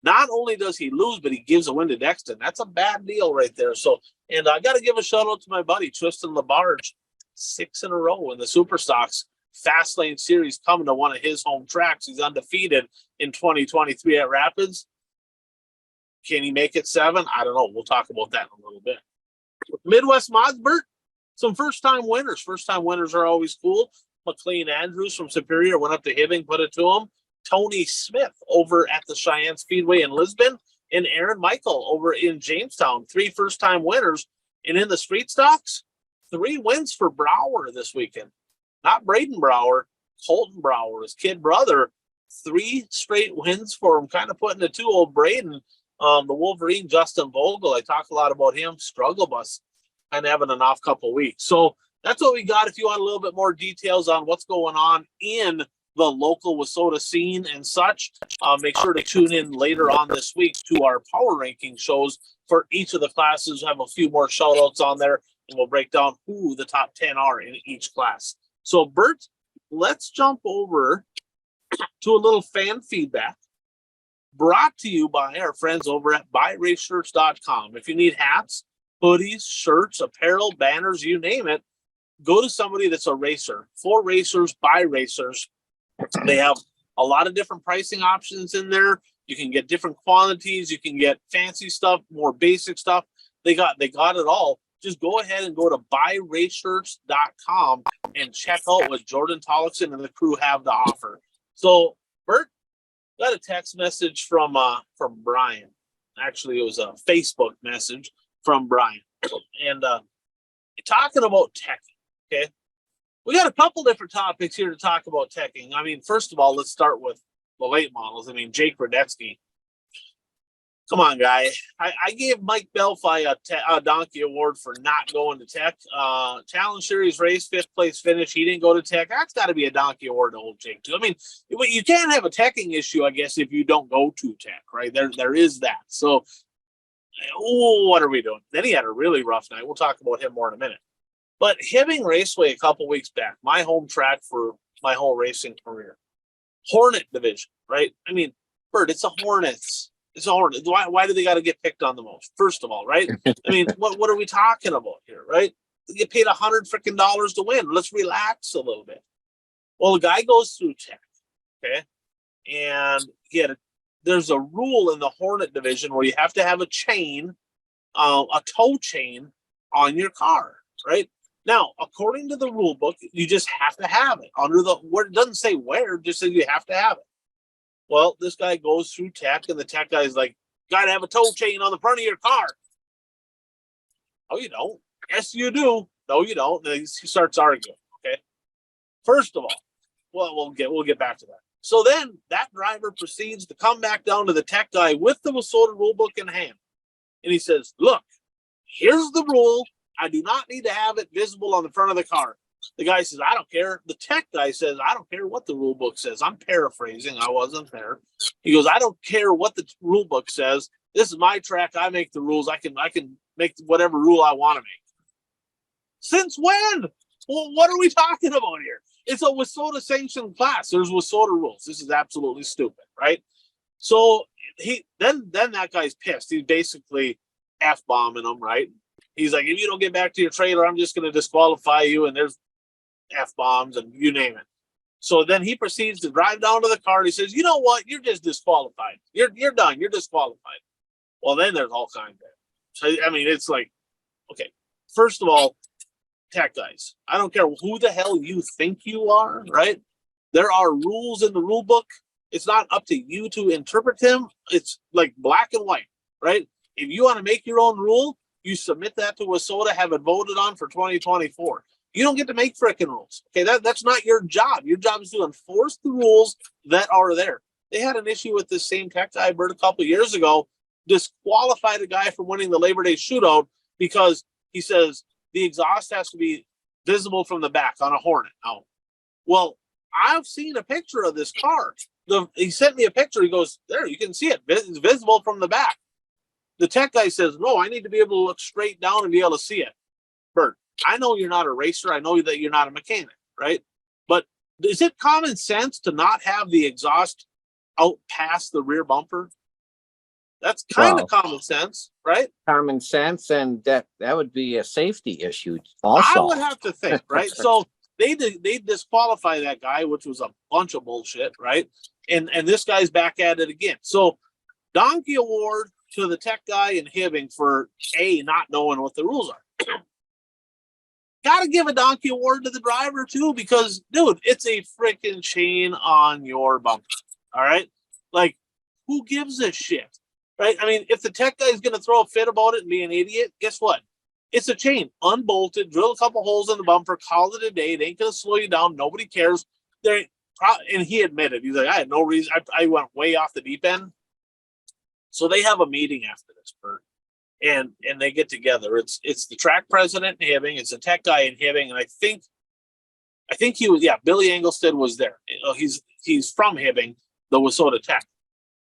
Not only does he lose, but he gives a win to Dexton. That's a bad deal right there. So, and I got to give a shout out to my buddy, Tristan LaBarge. 6 in a row in the Super Stocks Fastlane Series coming to one of his home tracks. He's undefeated in 2023 at Rapids. Can he make it 7? I don't know. We'll talk about that in a little bit. Midwest Mods, Bert, some first-time winners. First-time winners are always cool. McLean Andrews from Superior went up to Hibbing, put it to him. Tony Smith over at the Cheyenne Speedway in Lisbon, and Aaron Michael over in Jamestown. 3 first-time winners. And in the street stocks, 3 wins for Brower this weekend. Not Braden Brower, Colton Brower, his kid brother. 3 straight wins for him, kind of putting the 2 old Braden. The Wolverine, Justin Vogel, I talk a lot about him. Struggle bus, kind of having an off couple weeks. So that's what we got. If you want a little bit more details on what's going on in the local Wissota scene and such, make sure to tune in later on this week to our power ranking shows for each of the classes. We'll have a few more shout outs on there, and we'll break down who the top 10 are in each class. So, Bert, let's jump over to a little fan feedback brought to you by our friends over at buyraceshirts.com. If you need hats, hoodies, shirts, apparel, banners, you name it, go to somebody that's a racer. For racers, by racers. They have a lot of different pricing options in there. You can get different quantities. You can get fancy stuff, more basic stuff. They got it all. Just go ahead and go to buyraceshirts.com and check out what Jordan Tollickson and the crew have to offer. So Bert got a text message from Brian. Actually, it was a Facebook message from Brian, and talking about teching. Okay, we got a couple different topics here to talk about teching. I mean, first of all, let's start with the late models. I mean, Jake Radetsky. Come on, guy. I gave Mike Belfi a donkey award for not going to tech. Challenge Series race, 5th place finish. He didn't go to tech. That's got to be a donkey award to old Jake, too. I mean, you can't have a teching issue, I guess, if you don't go to tech, right? There is that. So, what are we doing? Then he had a really rough night. We'll talk about him more in a minute. But Hibbing Raceway a couple weeks back, my home track for my whole racing career. Hornet division, right? I mean, Bert, it's a Hornets. It's a Hornet. Why do they got to get picked on the most? First of all, right? I mean, what are we talking about here, right? They get paid $100 freaking to win. Let's relax a little bit. Well, the guy goes through tech, okay, and there's a rule in the Hornet division where you have to have a chain, a tow chain on your car, right? Now, according to the rule book, you just have to have it where it doesn't say where, it just says you have to have it. Well, this guy goes through tech, and the tech guy's like, got to have a tow chain on the front of your car. Oh, you don't. Yes, you do. No, you don't. And he starts arguing. Okay. First of all, well, we'll get back to that. So then that driver proceeds to come back down to the tech guy with the Wasota rule book in hand, and he says, "Look, here's the rule. I do not need to have it visible on the front of the car." The guy says, "I don't care." The tech guy says, "I don't care what the rule book says." I'm paraphrasing. I wasn't there. He goes, "I don't care what the rule book says. This is my track. I make the rules. I can make whatever rule I want to make." Since when? Well, what are we talking about here? It's a Wasota sanctioned class. There's Wasota rules. This is absolutely stupid, right? So then that guy's pissed. He's basically F-bombing him, right? He's like, "If you don't get back to your trailer, I'm just going to disqualify you." And there's F-bombs and you name it. So then he proceeds to drive down to the car. And he says, "You know what? You're just disqualified. You're done. You're disqualified." Well, then there's all kinds of it. So, I mean, it's like, okay, first of all, tech guys, I don't care who the hell you think you are, right? There are rules in the rule book. It's not up to you to interpret them. It's like black and white, right? If you want to make your own rule, you submit that to Wasota, have it voted on for 2024. You don't get to make frickin' rules. Okay, that's not your job. Your job is to enforce the rules that are there. They had an issue with this same tech guy, Bert, a couple of years ago, disqualified a guy from winning the Labor Day shootout because he says the exhaust has to be visible from the back on a Hornet. Oh, well, I've seen a picture of this car. He sent me a picture. He goes, "There, you can see it. It's visible from the back." The tech guy says, "No, I need to be able to look straight down and be able to see it." Bert, I know you're not a racer. I know that you're not a mechanic, right? But is it common sense to not have the exhaust out past the rear bumper? That's kind of common sense, right? Common sense, and that would be a safety issue also. I would have to think, right? So they disqualify that guy, which was a bunch of bullshit, right? And this guy's back at it again. So donkey award to the tech guy in Hibbing for not knowing what the rules are. Got to give a donkey award to the driver too, because dude, it's a freaking chain on your bumper. All right, like who gives a shit, right? I mean, if the tech guy is going to throw a fit about it and be an idiot, guess what? It's a chain, unbolted, drill a couple holes in the bumper, call it a day. It ain't going to slow you down. Nobody cares. And he admitted, he's like, "I had no reason. I went way off the deep end." So they have a meeting after this, Bert, and they get together. It's the track president in Hibbing, it's a tech guy in Hibbing, and I think he was, Billy Engelstead was there. He's from Hibbing, the Wasota Tech,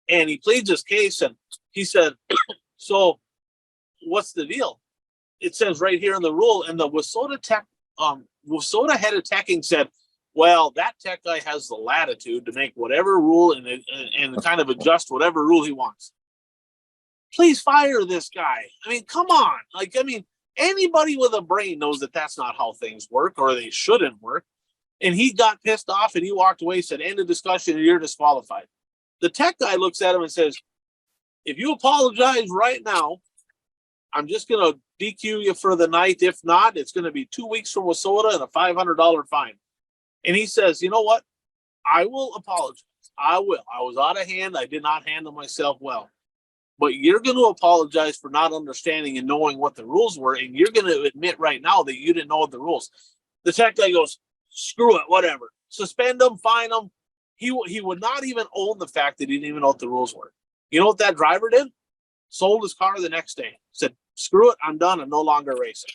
and he pleads his case, and he said, "So, what's the deal?" It says right here in the rule, and the Wasota Tech, Wasota head of teching said, "Well, that tech guy has the latitude to make whatever rule and kind of adjust whatever rule he wants." Please fire this guy. I mean, come on. Anybody with a brain knows that that's not how things work, or they shouldn't work. And he got pissed off and he walked away, said, "End of discussion, you're disqualified." The tech guy looks at him and says, "If you apologize right now, I'm just going to DQ you for the night. If not, it's going to be 2 weeks from Wasota and a $500 fine." And he says, "You know what? I will apologize. I will. I was out of hand. I did not handle myself well. But you're going to apologize for not understanding and knowing what the rules were, and you're going to admit right now that you didn't know the rules. The tech guy goes, screw it, whatever. Suspend him, fine him. He would not even own the fact that he didn't even know what the rules were. You know what that driver did? Sold his car the next day. Said, screw it, I'm done. I'm no longer racing.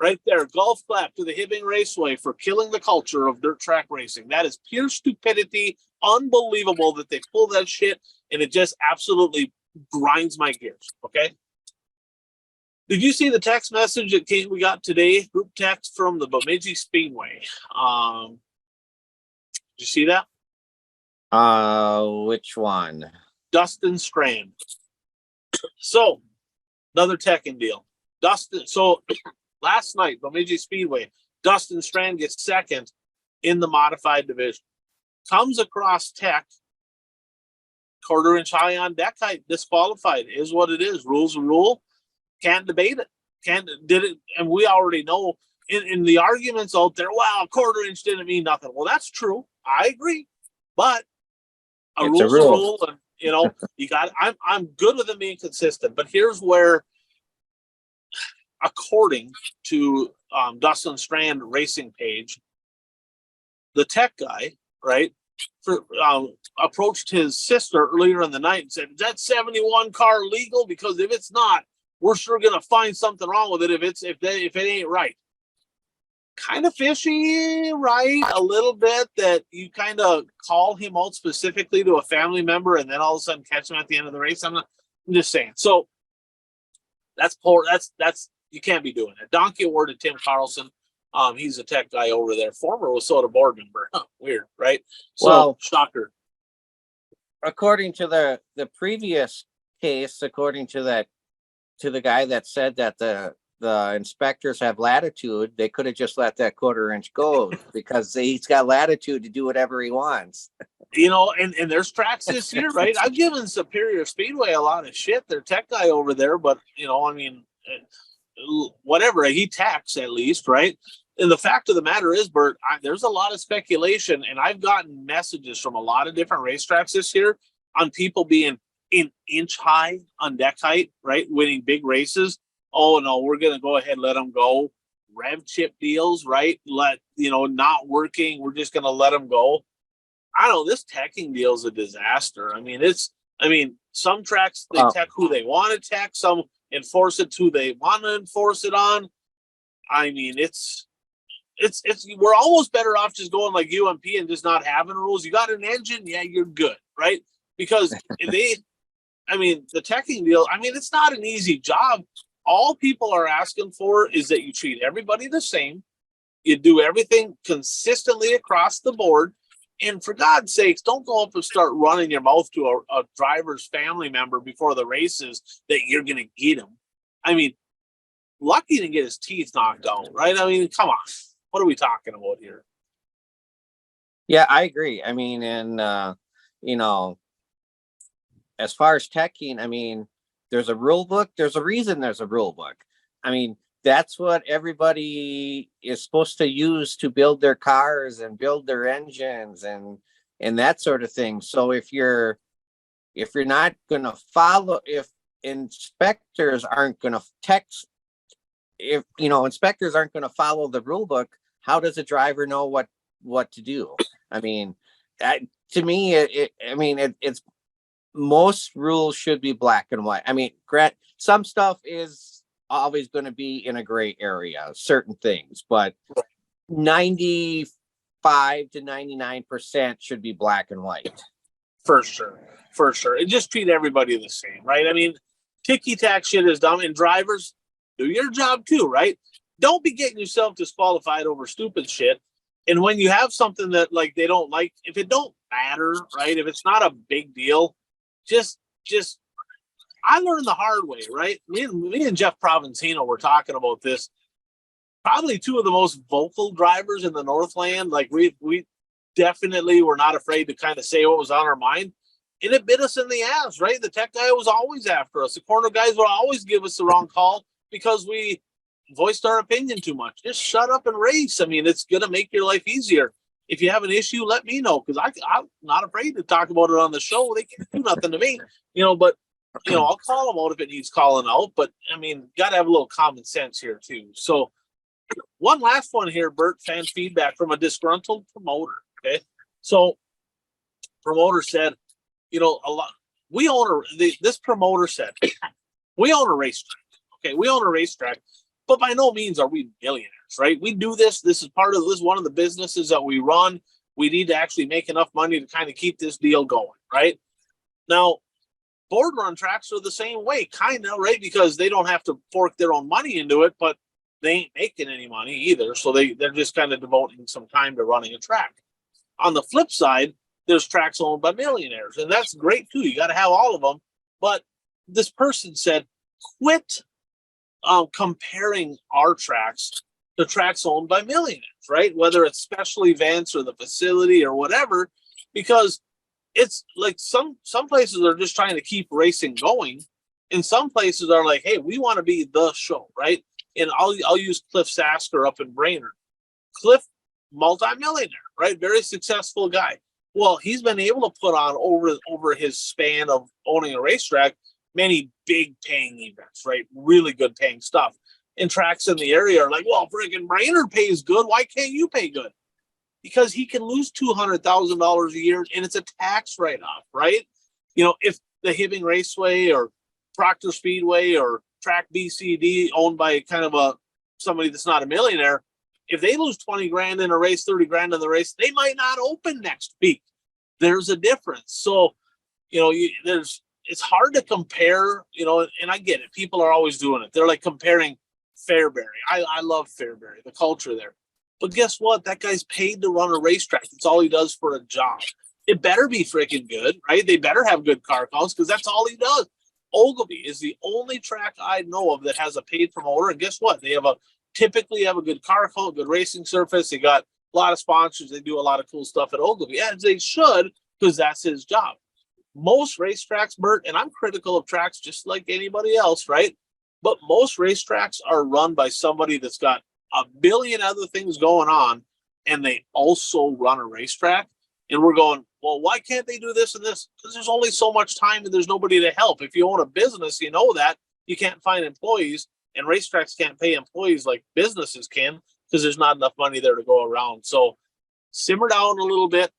Right there, golf clap to the Hibbing Raceway for killing the culture of dirt track racing. That is pure stupidity. Unbelievable that they pull that shit, and it just absolutely grinds my gears. Okay. Did you see the text message that we got today? Group text from the Bemidji Speedway. Did you see that? Which one? Dustin Strand. So, another teching deal. Dustin. So, last night, Bemidji Speedway, Dustin Strand gets second in the modified division. Comes across tech, quarter-inch high on deck height, disqualified. Is what it is. Rules a rule. Can't debate it. Did it, and we already know in the arguments out there, well, quarter-inch didn't mean nothing. Well, that's true. I agree. But It's a rule. And, you know, I'm good with them being consistent. But here's where, according to Dustin Strand Racing page, the tech guy, right, approached his sister earlier in the night and said, is that 71 car legal? Because if it's not, we're sure going to find something wrong with it if it ain't right. Kind of fishy, right? A little bit that you kind of call him out specifically to a family member and then all of a sudden catch him at the end of the race. I'm just saying. So that's poor. That's you can't be doing it. Donkey award to Tim Carlson. He's a tech guy over there, former Wasota board member. Huh, weird, right? So, well, shocker. According to the previous case, according to the guy that said that the inspectors have latitude, they could have just let that quarter-inch go because he's got latitude to do whatever he wants. You know, and there's tracks this year, right? I've given Superior Speedway a lot of shit. Their tech guy over there, but, you know, I mean, whatever, he techs at least, right? And the fact of the matter is, Bert, there's a lot of speculation, and I've gotten messages from a lot of different racetracks this year on people being in inch high on deck height, right? Winning big races. Oh, no, we're going to go ahead and let them go. Rev chip deals, right? Not working. We're just going to let them go. I don't know. This teching deal is a disaster. I mean, some tracks, they tech who they want to tech. Some enforce it who they want to enforce it on. I mean, we're almost better off just going like UMP and just not having rules. You got an engine, yeah, you're good, right? Because the teching deal, I mean, it's not an easy job. All people are asking for is that you treat everybody the same. You do everything consistently across the board. And for God's sakes, don't go up and start running your mouth to a driver's family member before the races that you're going to get him. I mean, lucky to get his teeth knocked out, right? I mean, come on. What are we talking about here? Yeah, I agree. I mean, and, as far as teching, I mean, there's a rule book. There's a reason there's a rule book. I mean, that's what everybody is supposed to use to build their cars and build their engines and that sort of thing. So if you're not going to follow, if inspectors aren't going to inspectors aren't going to follow the rule book, how does a driver know what to do? I mean, to me, it's most rules should be black and white. I mean, some stuff is always going to be in a gray area, certain things, but 95 to 99% should be black and white. For sure. And just treat everybody the same, right? I mean, ticky-tack shit is dumb, and drivers, do your job too, right? Don't be getting yourself disqualified over stupid shit. And when you have something that like they don't like, if it don't matter, right? If it's not a big deal, just I learned the hard way, right? Me and Jeff Provenzino were talking about this. Probably two of the most vocal drivers in the Northland. Like we definitely were not afraid to kind of say what was on our mind. And it bit us in the ass, right? The tech guy was always after us. The corner guys would always give us the wrong call because we voiced our opinion too much. Just shut up and race. I mean, it's going to make your life easier. if you have an issue, let me know, because I'm not afraid to talk about it on the show. They can't do nothing to me, but I'll call them out if it needs calling out. But I mean, got to have a little common sense here too. So one last one here, Bert, fan feedback from a disgruntled promoter. Okay. So promoter said, a lot, this promoter said, we own a racetrack. Okay. We own a racetrack, but by no means are we millionaires, right? We do this. This is one of the businesses that we run. We need to actually make enough money to kind of keep this deal going, right? Now, board run tracks are the same way, kind of, right? Because they don't have to fork their own money into it, but they ain't making any money either. So they're just kind of devoting some time to running a track. On the flip side, there's tracks owned by millionaires, and that's great too. You got to have all of them. But this person said, quit comparing our tracks to tracks owned by millionaires, right? Whether it's special events or the facility or whatever, because it's like some places are just trying to keep racing going, and some places are like, hey, we want to be the show, right? And I'll use Cliff Sasker up in Brainerd. Cliff, multimillionaire, right? Very successful guy. Well, he's been able to put on over his span of owning a racetrack many big paying events, right? Really good paying stuff. And tracks in the area are like, well, freaking Brainerd pays good. Why can't you pay good? Because he can lose $200,000 a year and it's a tax write-off, right? If the Hibbing Raceway or Proctor Speedway or Track BCD owned by kind of somebody that's not a millionaire, if they lose 20 grand in a race, 30 grand in the race, they might not open next week. There's a difference. So, it's hard to compare, and I get it. People are always doing it. They're like comparing Fairbury. I love Fairbury, the culture there. But guess what? That guy's paid to run a racetrack. That's all he does for a job. It better be freaking good, right? They better have good car counts because that's all he does. Ogilvy is the only track I know of that has a paid promoter. And guess what? They typically have a good car count, good racing surface. They got a lot of sponsors. They do a lot of cool stuff at Ogilvy, as they should, because that's his job. Most racetracks, Bert, and I'm critical of tracks just like anybody else, right? But most racetracks are run by somebody that's got a billion other things going on, and they also run a racetrack. And we're going, well, why can't they do this and this? Because there's only so much time and there's nobody to help. If you own a business, you know that you can't find employees, and racetracks can't pay employees like businesses can because there's not enough money there to go around. So simmer down a little bit,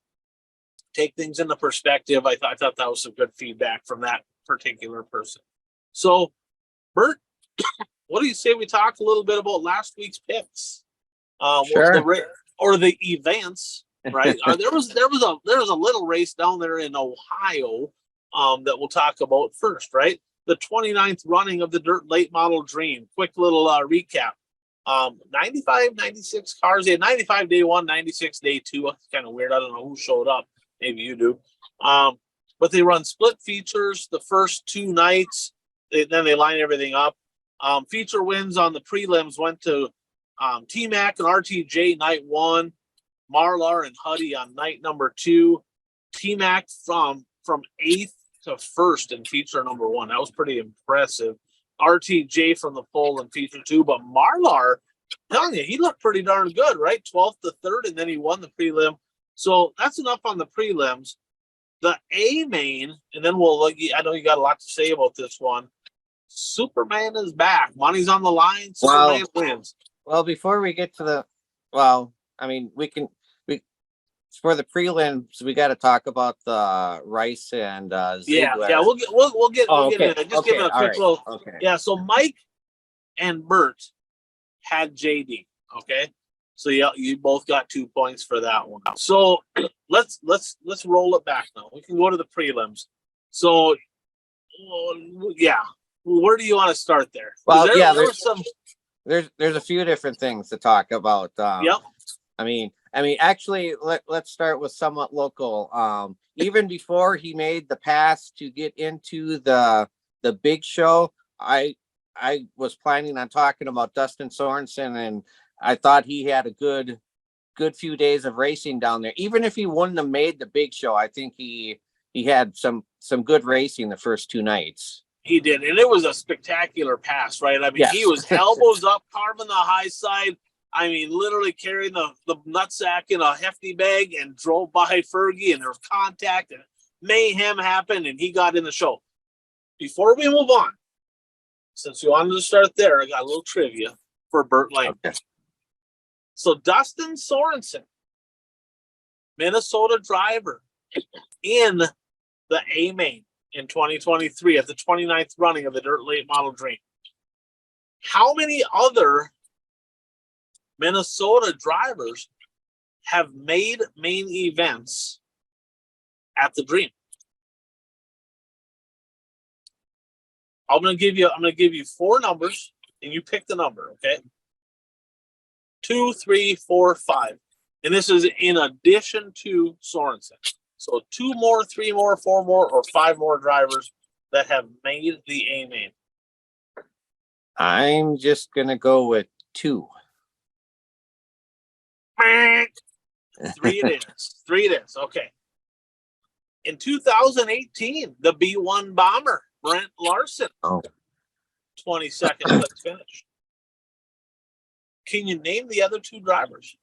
take things into perspective. I thought that was some good feedback from that particular person. So, Bert, what do you say we talk a little bit about last week's picks? Sure. Or the events, right? There was a little race down there in Ohio that we'll talk about first, right? The 29th running of the Dirt Late Model Dream. Quick little recap. 95, 96 cars. They had 95 day one, 96 day two. It's kind of weird. I don't know who showed up. Maybe you do. But they run split features the first two nights. Then they line everything up. Feature wins on the prelims went to T-Mac and RTJ night one, Marlar and Huddy on night number two, T-Mac from 8th to 1st in feature number one. That was pretty impressive. RTJ from the pole in feature two, but Marlar, telling you, he looked pretty darn good, right? 12th to 3rd, and then he won the prelim. So that's enough on the prelims. The A main, and then I know you got a lot to say about this one. Superman is back. Money's on the line. Superman wins. Well, before we get to for the prelims, we got to talk about the Rice and Ziegler. Yeah. We'll get into it. Just give it a quick little. Okay. Yeah. So Mike and Bert had JD. Okay. So yeah, you both got 2 points for that one. So let's roll it back now. We can go to the prelims. So yeah, where do you want to start there? Well, there's a few different things to talk about. Yep. I mean, actually, let's start with somewhat local. Even before he made the pass to get into the big show, I was planning on talking about Dustin Sorensen, and I thought he had a good few days of racing down there. Even if he wouldn't have made the big show, I think he had some good racing the first two nights. He did, and it was a spectacular pass, right? I mean, He was elbows up, carving the high side, I mean, literally carrying the nutsack in a hefty bag and drove by Fergie, and there was contact and mayhem happened, and he got in the show. Before we move on, since you wanted to start there, I got a little trivia for Burt Lane. Okay. So Dustin Sorensen, Minnesota driver, in the A-Main in 2023 at the 29th running of the Dirt Late Model Dream. How many other Minnesota drivers have made main events at the Dream? I'm gonna give you four numbers, and you pick the number, okay? 2, 3, 4, 5. And this is in addition to Sorensen. So 2 more, 3 more, 4 more, or 5 more drivers that have made the A-Main. I'm just gonna go with 2. 3 it is. 3 it is. Okay. In 2018, the B1 bomber, Brent Larson, 22nd place finish. Can you name the other 2 drivers?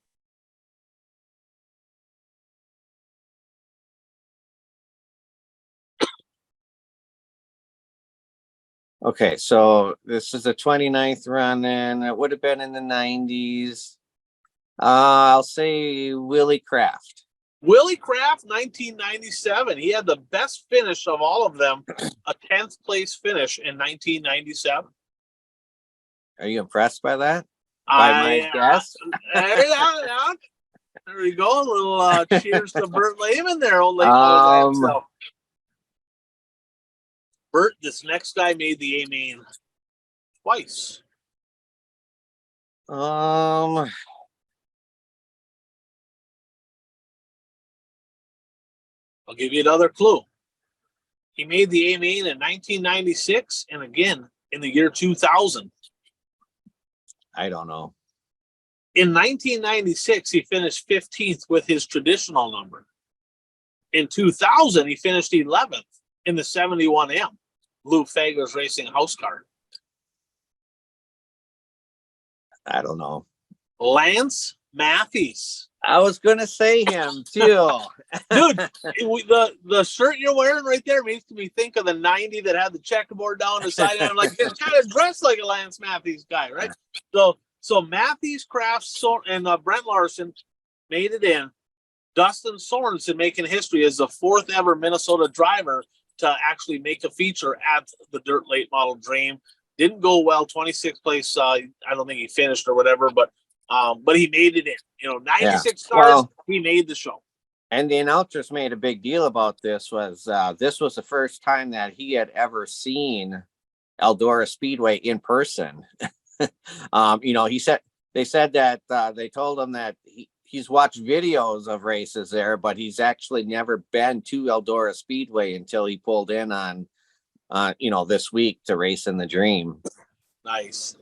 Okay, so this is the 29th run, and it would have been in the 90s. I'll say Willie Kraft. Willie Kraft, 1997. He had the best finish of all of them, a 10th place finish in 1997. Are you impressed by that? By my guess? There we go. A little cheers to Burt Lehman there, old lady. Burt, this next guy made the A-Main twice. I'll give you another clue. He made the A-Main in 1996 and again in the year 2000. I don't know. In 1996, he finished 15th with his traditional number. In 2000, he finished 11th in the 71M, Lou Fager's racing house car. I don't know. Lance Matthews. I was going to say him too. Dude, the shirt you're wearing right there makes me think of the 90 that had the checkerboard down the side. And I'm like, it's kind of dressed like a Lance Matthews guy, right? So Matthews, Kraft, and Brent Larson made it in. Dustin Sorensen making history as the 4th ever Minnesota driver to actually make a feature at the Dirt Late Model Dream. Didn't go well, 26th place. I don't think he finished or whatever, but he made it in. 96 cars, he made the show. And the announcers made a big deal about this was the first time that he had ever seen Eldora Speedway in person. They said that they told him that he's watched videos of races there, but he's actually never been to Eldora Speedway until he pulled in on this week to race in the Dream. Nice.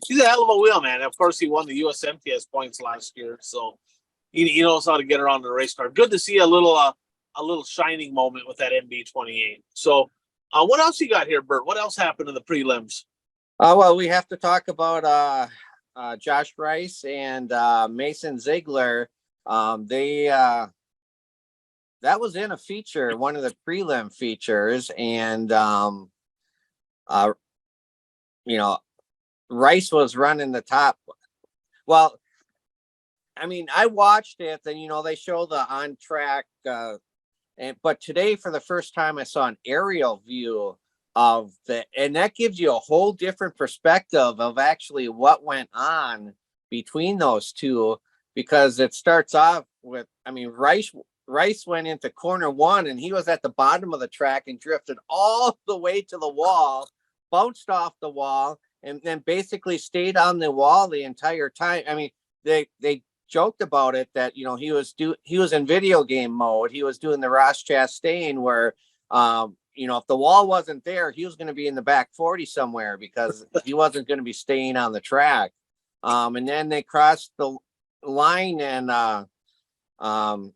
He's a hell of a wheel, man. Of course, he won the USMTS points last year, so he knows how to get around the race car. Good to see a little shining moment with that MB28. So, what else you got here, Bert? What else happened in the prelims? Well, we have to talk about Josh Rice and Mason Ziegler. That was in a feature, one of the prelim features, and Rice was running the top. Well, I mean, I watched it, and they show the on track, but today for the first time I saw an aerial view of and that gives you a whole different perspective of actually what went on between those two, because it starts off with, Rice went into corner 1 and he was at the bottom of the track and drifted all the way to the wall, bounced off the wall, and then basically stayed on the wall the entire time. I mean, they joked about it that, he was in video game mode. He was doing the Ross Chastain where, if the wall wasn't there, he was going to be in the back 40 somewhere because he wasn't going to be staying on the track. And then they crossed the line, and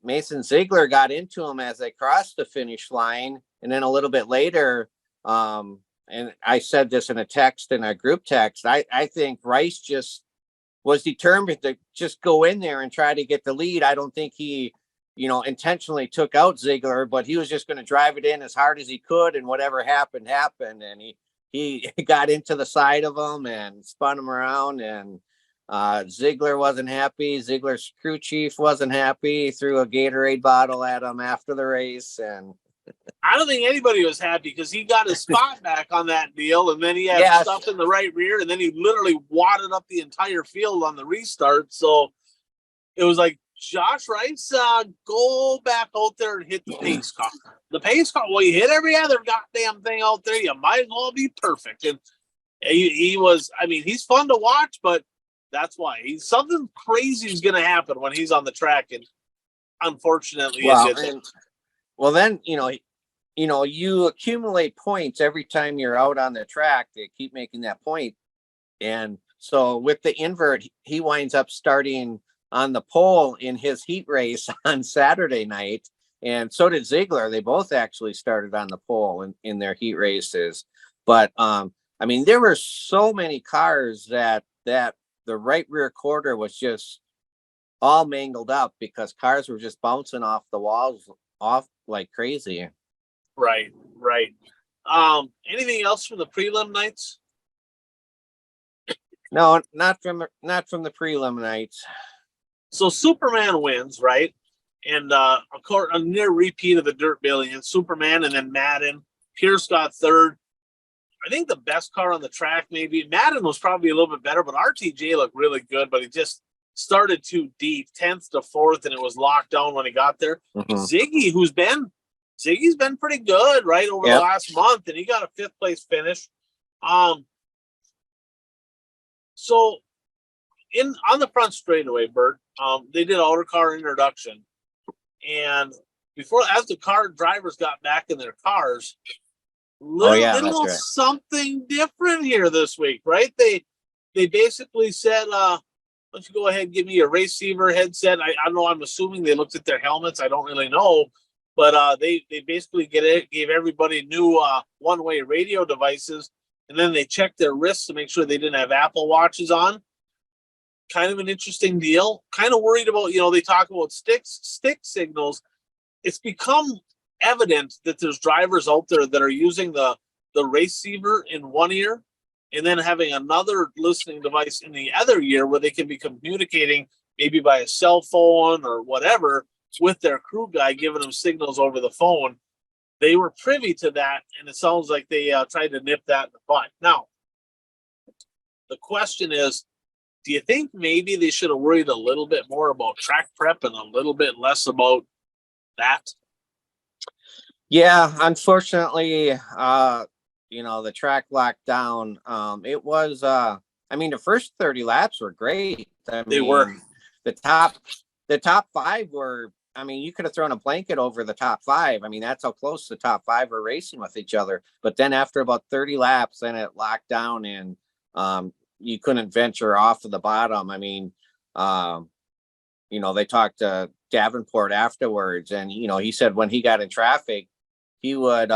Mason Ziegler got into him as they crossed the finish line. And then a little bit later, and I said this in a group text, I think Rice just was determined to just go in there and try to get the lead. I don't think he, intentionally took out Ziegler, but he was just going to drive it in as hard as he could, and whatever happened, happened. And he got into the side of him and spun him around, and Ziegler wasn't happy. Ziegler's crew chief wasn't happy, threw a Gatorade bottle at him after the race. And I don't think anybody was happy because he got his spot back on that deal, and then he had stuff in the right rear, and then he literally wadded up the entire field on the restart. So it was like, Josh Rice, go back out there and hit the pace car. The pace car, well, you hit every other goddamn thing out there, you might as well be perfect. And he was, I mean, he's fun to watch, but that's why something crazy is going to happen when he's on the track. And unfortunately, it didn't. Well, then, you accumulate points every time you're out on the track. They keep making that point. And so with the invert, he winds up starting on the pole in his heat race on Saturday night. And so did Ziegler. They both actually started on the pole in their heat races. But, there were so many cars that the right rear quarter was just all mangled up because cars were just bouncing off the walls off like crazy. Right. Anything else from the prelim nights? No, not from the prelim nights. So Superman wins, right? And a near repeat of the Dirt Billion. Superman and then Madden. Pierce got third. I think the best car on the track, maybe. Madden was probably a little bit better, but RTJ looked really good, but he just started too deep, 10th to 4th, and it was locked down when he got there. Mm-hmm. Ziggy's been pretty good, right, over the last month, and he got a 5th place finish. So on the front straightaway, Bert, they did outer car introduction, and as the car drivers got back in their cars, little something different here this week, right? They basically said, why don't you go ahead and give me a receiver headset? I don't know. I'm assuming they looked at their helmets. I don't really know, but they basically gave everybody new one-way radio devices, and then they checked their wrists to make sure they didn't have Apple Watches on. Kind of an interesting deal. Kind of worried about, they talk about stick signals. It's become evident that there's drivers out there that are using the receiver in one ear and then having another listening device in the other ear where they can be communicating maybe by a cell phone or whatever with their crew guy, giving them signals over the phone. They were privy to that, and it sounds like they tried to nip that in the butt. Now, the question is, do you think maybe they should have worried a little bit more about track prep and a little bit less about that? Yeah, unfortunately, the track locked down. It was, the first 30 laps were great. They were. The top 5 were, you could have thrown a blanket over the top 5. That's how close the top 5 were racing with each other. But then after about 30 laps, then it locked down and you couldn't venture off of the bottom. They talked to Davenport afterwards, and, he said when he got in traffic, he was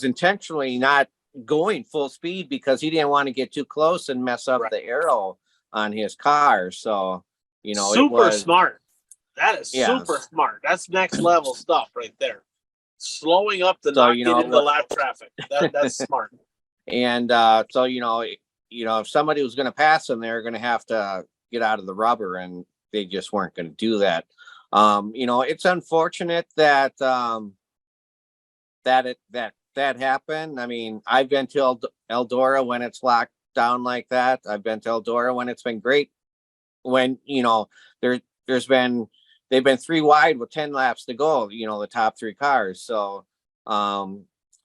intentionally not going full speed because he didn't want to get too close and mess up the aero on his car. So, super smart. That is super smart. That's next level stuff right there. Slowing up to not get into lap traffic. That's smart. And if somebody was going to pass them, they're going to have to get out of the rubber, and they just weren't going to do that. It's unfortunate that that happened. I've been to Eldora when it's locked down like that. I've been to Eldora when it's been great. When they've been 3 wide with 10 laps to go. The top 3 cars. So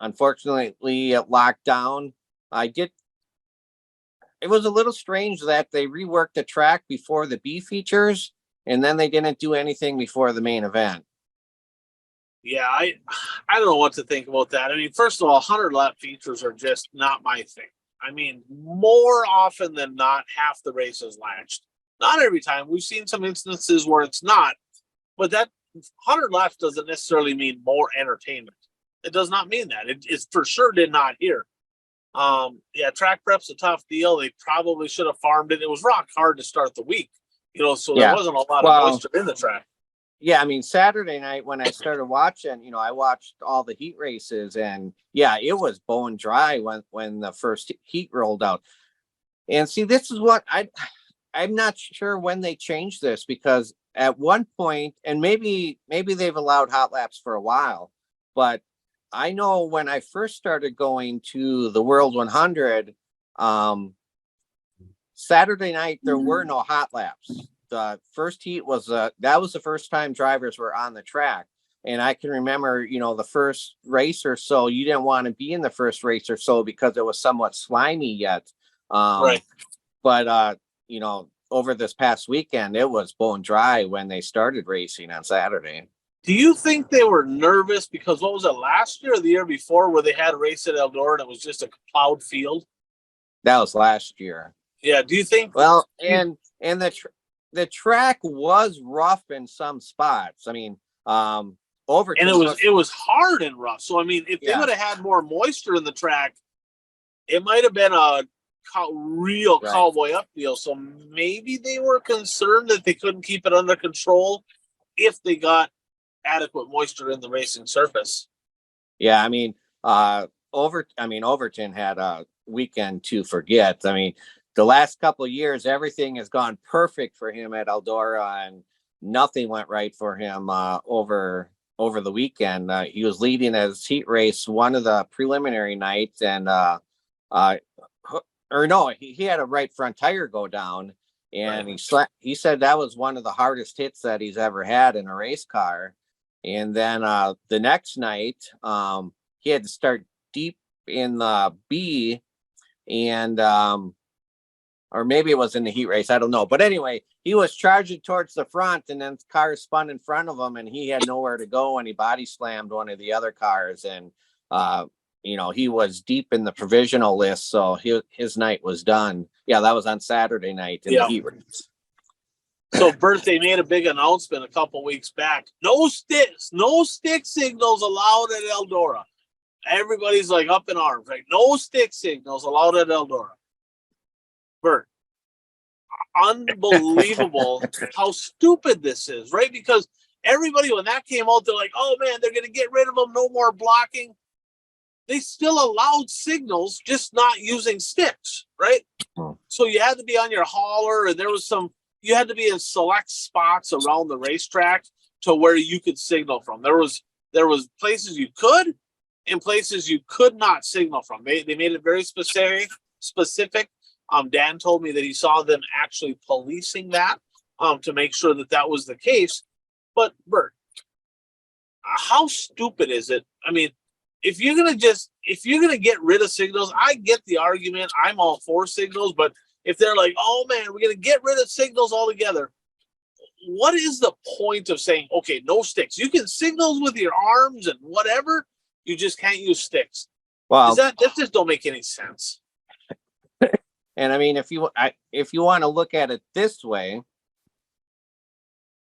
unfortunately, it locked down. It was a little strange that they reworked the track before the B features, and then they didn't do anything before the main event. Yeah, I don't know what to think about that. First of all, 100 lap features are just not my thing. More often than not, half the race is latched. Not every time. We've seen some instances where it's not, but that 100 laps doesn't necessarily mean more entertainment. It does not mean that. It for sure did not here. Yeah, track prep's a tough deal. They probably should have farmed it. It was rock hard to start the week, so there Yeah. wasn't a lot of Well, moisture in the track. yeah, I mean, Saturday night when I started watching, I watched all the heat races, and yeah, it was bone dry when the first heat rolled out. And see, this is what I'm not sure when they changed this, because at one point, and maybe they've allowed hot laps for a while, but I know when I first started going to the World 100, Saturday night there were no hot laps. The first heat was that was the first time drivers were on the track. And I can remember, the first race or so, you didn't want to be in the first race or so because it was somewhat slimy yet. Right. But over this past weekend, it was bone dry when they started racing on Saturday. Do you think they were nervous because what was it, last year or the year before, where they had a race at Eldora and it was just a plowed field? That was last year. Yeah. Do you think? Well, and the track was rough in some spots. I mean, Overton, and it was hard and rough. So I mean, if they Yeah. would have had more moisture in the track, it might have been a real Right. cowboy up deal. So maybe they were concerned that they couldn't keep it under control if they got adequate moisture in the racing surface. Yeah, I mean, Overton had a weekend to forget. I mean, the last couple of years, everything has gone perfect for him at Eldora, and nothing went right for him over the weekend. He was leading his heat race one of the preliminary nights, and he had a right front tire go down, and he said that was one of the hardest hits that he's ever had in a race car. And then the next night, he had to start deep in the B, and or maybe it was in the heat race, I don't know. But anyway, he was charging towards the front, and then cars spun in front of him, and he had nowhere to go, and he body slammed one of the other cars, and he was deep in the provisional list, so his night was done. Yeah, that was on Saturday night in the heat race. So, Bert, they made a big announcement a couple weeks back. No stick signals allowed at Eldora. Everybody's like up in arms, right? No stick signals allowed at Eldora. Bert, unbelievable how stupid this is, right? Because everybody, when that came out, they're like, oh man, they're going to get rid of them. No more blocking. They still allowed signals, just not using sticks, right? So you had to be on your hauler, and you had to be in select spots around the racetrack to where you could signal from. There was places you could and places you could not signal from. They made it very specific. Dan told me that he saw them actually policing that to make sure that was the case. But Bert, how stupid is it? I mean, if you're gonna get rid of signals, I get the argument. I'm all for signals, but if they're like, oh man, we're gonna get rid of signals altogether, what is the point of saying, okay, no sticks? You can signal with your arms and whatever, you just can't use sticks. Well, that just don't make any sense. And I mean, if you want to look at it this way,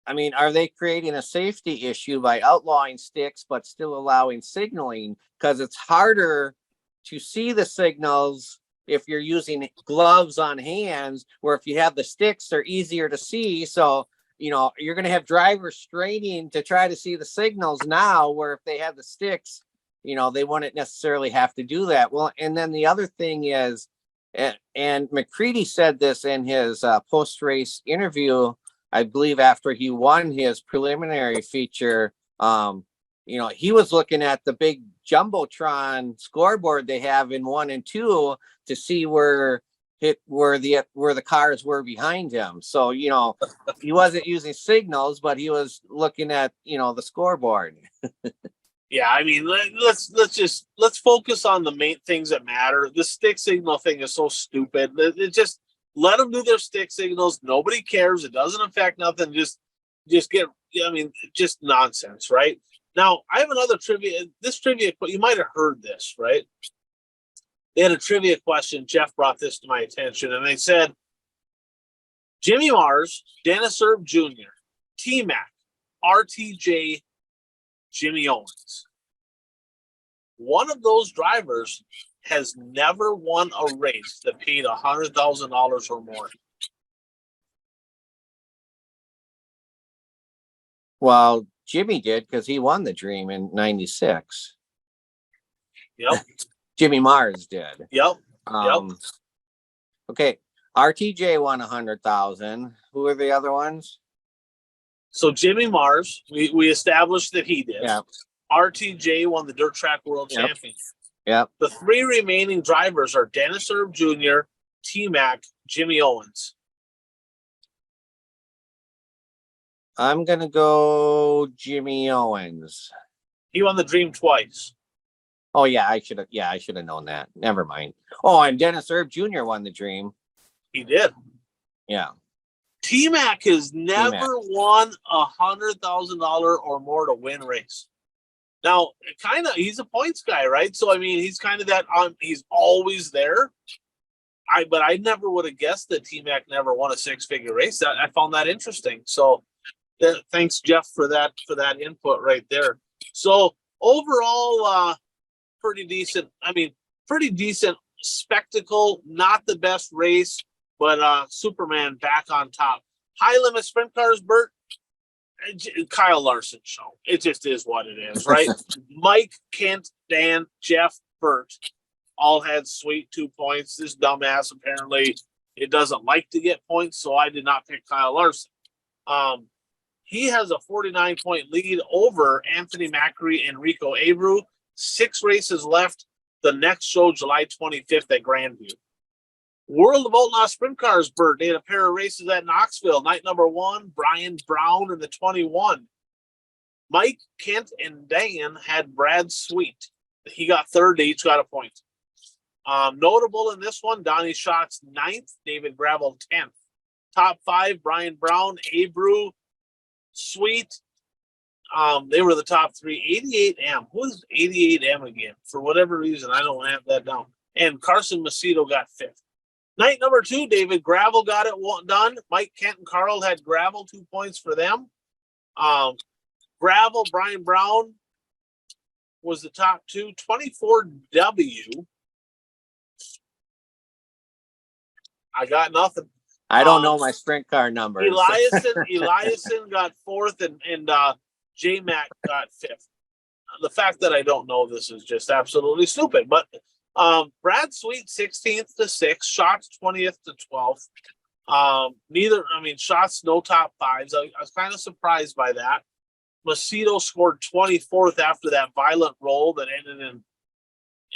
I mean, are they creating a safety issue by outlawing sticks but still allowing signaling? Because it's harder to see the signals if you're using gloves on hands, where if you have the sticks, they're easier to see. So, you're going to have drivers straining to try to see the signals now, where if they have the sticks, they wouldn't necessarily have to do that. Well, and then the other thing is, and McCready said this in his post-race interview, I believe after he won his preliminary feature, he was looking at the big Jumbotron scoreboard they have in 1 and 2 to see where the cars were behind him. So, he wasn't using signals, but he was looking at, the scoreboard. Yeah, I mean, let's focus on the main things that matter. The stick signal thing is so stupid. It just let them do their stick signals. Nobody cares. It doesn't affect nothing. Just nonsense, right? Now, I have another trivia. This trivia, you might have heard this, right? They had a trivia question. Jeff brought this to my attention, and they said, Jimmy Mars, Dennis Erb Jr., T-Mac, RTJ, Jimmy Owens. One of those drivers has never won a race that paid $100,000 or more? Well, Jimmy did because he won the Dream in '96. Yep. Jimmy Mars did. Yep. Okay. RTJ won 100,000. Who are the other ones? So Jimmy Mars, we established that he did. Yeah. RTJ won the Dirt Track World Championship. Yep. The three remaining drivers are Dennis Erb Jr., T-Mac, Jimmy Owens. I'm gonna go Jimmy Owens. He won the Dream twice. Oh yeah, I should have known that. Never mind. Oh, and Dennis Erb Jr. won the Dream. He did. Yeah. T-Mac has never won $100,000 or more to win race. Now, he's a points guy, right? So I mean, he's kind of that. He's always there. But I never would have guessed that T-Mac never won a six-figure race. I found that interesting. So, thanks, Jeff, for that input right there. So overall, pretty decent. I mean, pretty decent spectacle. Not the best race, but Superman back on top. High limit sprint cars, Bert. Kyle Larson show. It just is what it is, right? Mike, Kent, Dan, Jeff, Bert all had sweet 2 points. This dumbass apparently it doesn't like to get points, so I did not pick Kyle Larson. He has a 49-point lead over Anthony Macri and Rico Abreu. 6 races left. The next show, July 25th at Grandview. World of Outlaw Sprint Cars, Bert. They had a pair of races at Knoxville. Night number 1, Brian Brown in the 21. Mike, Kent, and Dan had Brad Sweet. He got third. They each got a point. Notable in this one, Donnie Schatz 9th, David Gravel 10th. Top 5, Brian Brown, Abreu, Sweet. They were the top 3. 88M. Who is 88M again? For whatever reason, I don't have that down. And Carson Macedo got 5th. Night number 2, David Gravel got it done. Mike, Kent, and Carl had Gravel, 2 points for them. Gravel, Brian Brown was the top 2. 24W. I got nothing. I don't know my sprint car numbers. Eliason got 4th, and J-Mac got 5th. The fact that I don't know this is just absolutely stupid. But Brad Sweet 16th to 6th, Schatz 20th to 12th. Schatz no top 5s. I was kind of surprised by that. Macedo scored 24th after that violent roll that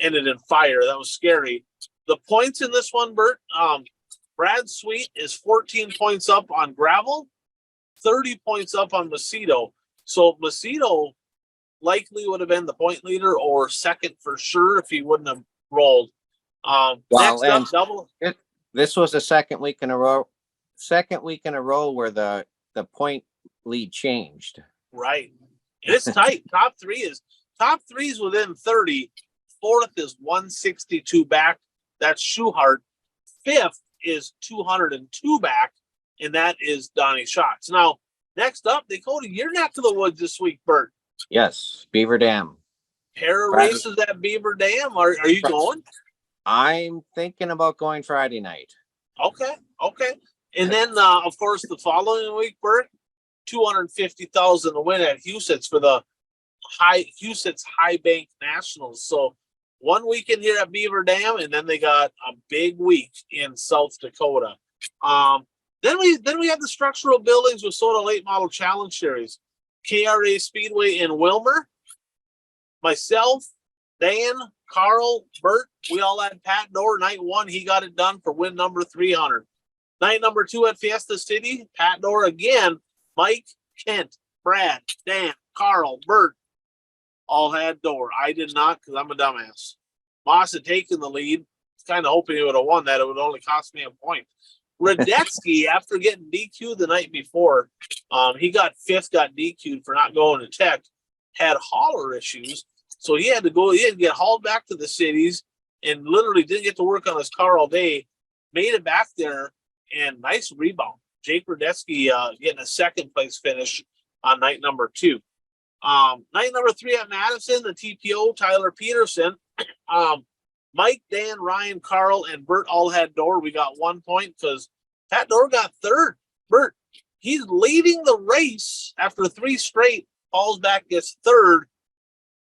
ended in fire. That was scary. The points in this one, Bert, Brad Sweet is 14 points up on Gravel, 30 points up on Macedo. So Macedo likely would have been the point leader or second for sure if he wouldn't have rolled. This was the second week in a row where the point lead changed. Right. It's tight. Top 3 is within 30. 4th is 162 back. That's Schuhart. 5th is 202 back, and that is Donnie Schatz. Now, next up, Dakota, you're not to the woods this week, Bert. Yes, Beaver Dam. Pair of races at Beaver Dam. Are you going? I'm thinking about going Friday night. Okay. And then, of course, the following week, Bert, $250,000 to win at Huset's for the Huset's High Bank Nationals. So 1 weekend here at Beaver Dam, and then they got a big week in South Dakota. Then we have the structural buildings with Soda Late Model Challenge Series, KRA Speedway in Wilmer. Myself, Dan, Carl, Bert, we all had Pat Dorr. Night 1, he got it done for win number 300. Night number 2 at Fiesta City, Pat Dorr again. Mike, Kent, Brad, Dan, Carl, Bert, all had Dorr. I did not because I'm a dumbass. Moss had taken the lead. Kind of hoping he would have won that. It would only cost me a point. Radetsky, after getting DQ'd the night before, he got 5th, got DQ'd for not going to tech, had hauler issues. So he had to get hauled back to the cities and literally didn't get to work on his car all day. Made it back there, and nice rebound. Jake Radetsky getting a 2nd place finish on night number 2. Night number 3 at Madison, the TPO, Tyler Peterson. Mike, Dan, Ryan, Carl, and Bert all had Door. We got 1 point because Pat Door got third. Bert, he's leading the race after 3 straight. Falls back, gets third.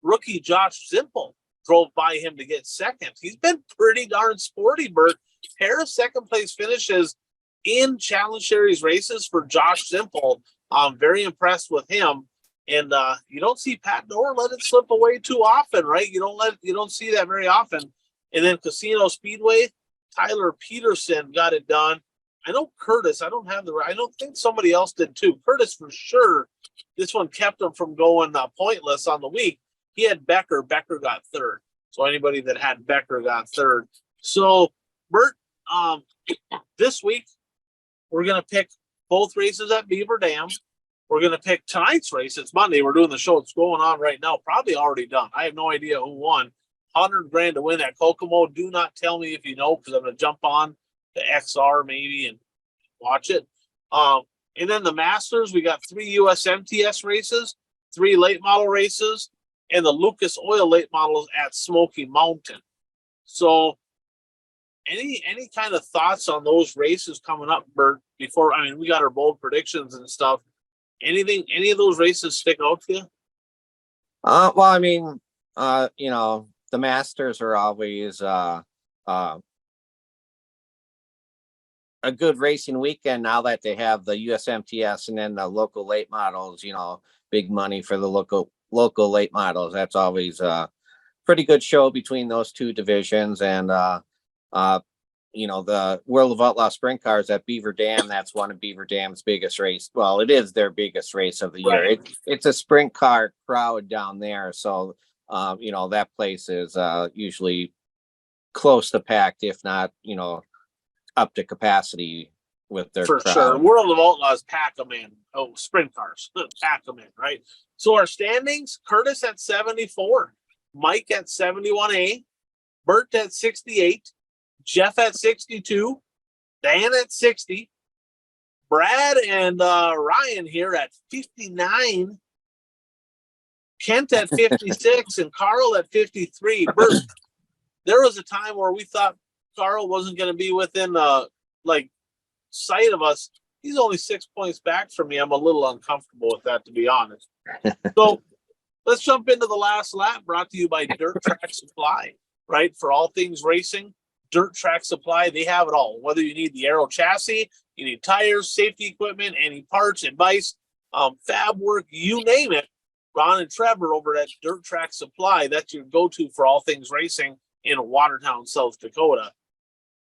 Rookie Josh Zimpel drove by him to get second. He's been pretty darn sporty, Bert. Pair of second place finishes in Challenge Series races for Josh Zimpel. I'm very impressed with him. And you don't see Pat Door let it slip away too often, right? You don't see that very often. And then Casino Speedway, Tyler Peterson got it done. I know Curtis. I don't think somebody else did too. Curtis for sure. This one kept him from going pointless on the week. He had Becker. Becker got third. So anybody that had Becker got third. So Bert, this week we're gonna pick both races at Beaver Dam. We're gonna pick tonight's race. It's Monday. We're doing the show. It's going on right now. Probably already done. I have no idea who won. $100,000 to win at Kokomo. Do not tell me if you know, because I'm gonna jump on the XR maybe and watch it. And then the Masters, we got 3 USMTS races, 3 late model races, and the Lucas Oil late models at Smoky Mountain. So any kind of thoughts on those races coming up, Bert, before, we got our bold predictions and stuff. Any of those races stick out to you? The Masters are always a good racing weekend now that they have the USMTS and then the local late models, big money for the local late models. That's always a pretty good show between those 2 divisions. And, the World of Outlaw Sprint Cars at Beaver Dam, that's one of Beaver Dam's biggest race. Well, it is their biggest race of the year. It's a sprint car crowd down there. So, that place is usually close to packed, if not, up to capacity with their for crowd. Sure. World of Outlaws pack them in. Oh, sprint cars pack them in, right? So our standings: Curtis at 74, Mike at 71A, Bert at 68, Jeff at 62, Dan at 60, Brad and Ryan here at 59, Kent at 56, and Carl at 53. Bert, there was a time where we thought Carl wasn't going to be within sight of us. He's only 6 points back from me. I'm a little uncomfortable with that, to be honest. So let's jump into the last lap, brought to you by Dirt Track Supply, right? For all things racing, Dirt Track Supply, they have it all. Whether you need the aero chassis, you need tires, safety equipment, any parts, advice, fab work, you name it. Ron and Trevor over at Dirt Track Supply, that's your go-to for all things racing in Watertown, South Dakota.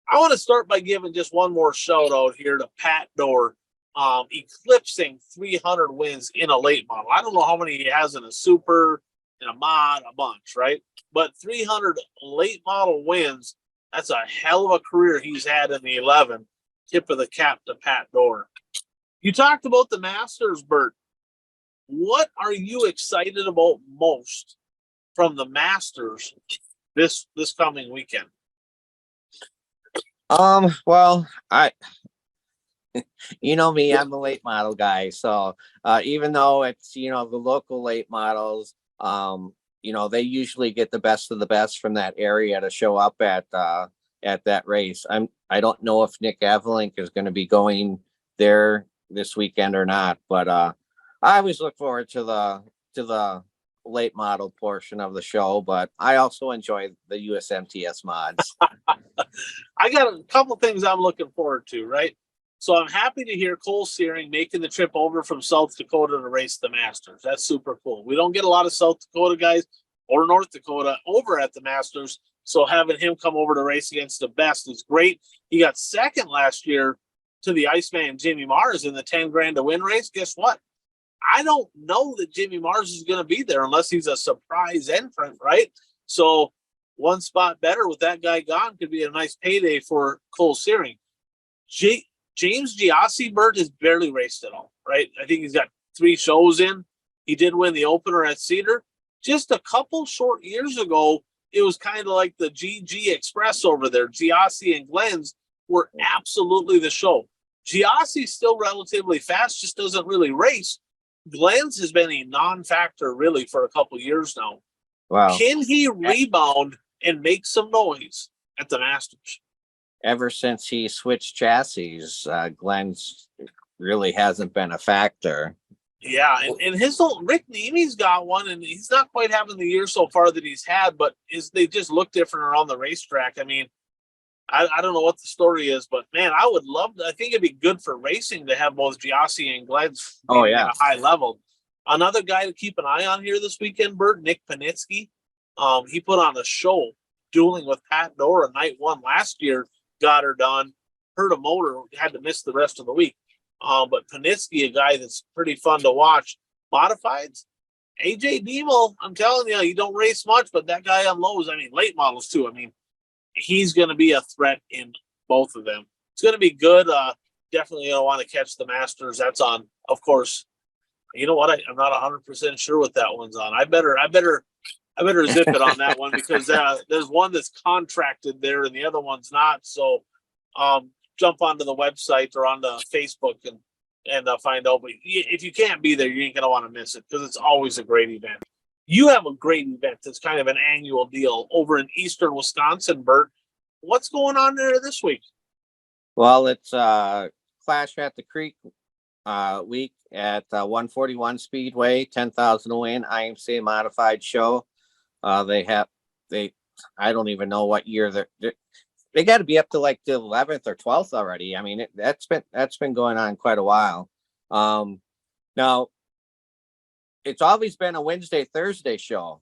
I want to start by giving just one more shout out here to Pat Door, eclipsing 300 wins in a late model. I don't know how many he has in a super, in a mod, a bunch, right? But 300 late model wins, that's a hell of a career he's had in the 11. Tip of the cap to Pat Door. You talked about the Masters, Bert. What are you excited about most from the Masters this coming weekend? Well, me, I'm a late model guy. So, even though it's, the local late models, they usually get the best of the best from that area to show up at that race. I don't know if Nick Evelink is going to be going there this weekend or not, but, I always look forward to the late model portion of the show, but I also enjoy the USMTS mods. I got a couple things I'm looking forward to, right? So I'm happy to hear Cole Searing making the trip over from South Dakota to race the Masters. That's super cool. We don't get a lot of South Dakota guys or North Dakota over at the Masters, so having him come over to race against the best is great. He got second last year to the Iceman Jimmy Mars in the 10 grand to win race. Guess what? I don't know that Jimmy Mars is going to be there unless he's a surprise entrant, right? So one spot better with that guy gone could be a nice payday for Cole Searing. James G.O.A.T, Bert, has barely raced at all, right? I think he's got 3 shows in. He did win the opener at Cedar. Just a couple short years ago, it was kind of like the GG Express over there. G.O.A.T and Glenn's were absolutely the show. G.O.A.T's still relatively fast, just doesn't really race. Glenn's has been a non-factor really for a couple years now. Wow. Can he rebound and make some noise at the Masters. Ever since he switched chassis, Glenn's really hasn't been a factor. Yeah, and his old Rick Niemi's got one, and he's not quite having the year so far that he's had, but they just look different around the racetrack. I mean, I don't know what the story is, but man, I would love to. I think it'd be good for racing to have both G.O.A.T and Glenn's at a high level. Another guy to keep an eye on here this weekend, Bert, Nick Panitsky. He put on a show dueling with Pat Dora night one last year, got her done, hurt a motor, had to miss the rest of the week. But Panitsky, a guy that's pretty fun to watch. Modifieds, AJ Demo, I'm telling you, you don't race much, but that guy on lows, I mean, late models too. I mean, he's going to be a threat in both of them. It's going to be good. Definitely going to want to catch the Masters. That's on, of course. You know what? I'm not 100% sure what that one's on. I better zip it on that one because there's one that's contracted there and the other one's not. So, jump onto the website or onto Facebook and find out. But if you can't be there, you ain't gonna want to miss it because it's always a great event. You have a great event that's kind of an annual deal over in eastern Wisconsin, Bert. What's going on there this week? Well, it's Clash at the Creek week at 141 Speedway, 10,000 to win, IMCA modified show. I don't even know what year they got to be up to like the 11th or 12th already. I mean, that's been going on quite a while. Now it's always been a Wednesday, Thursday show,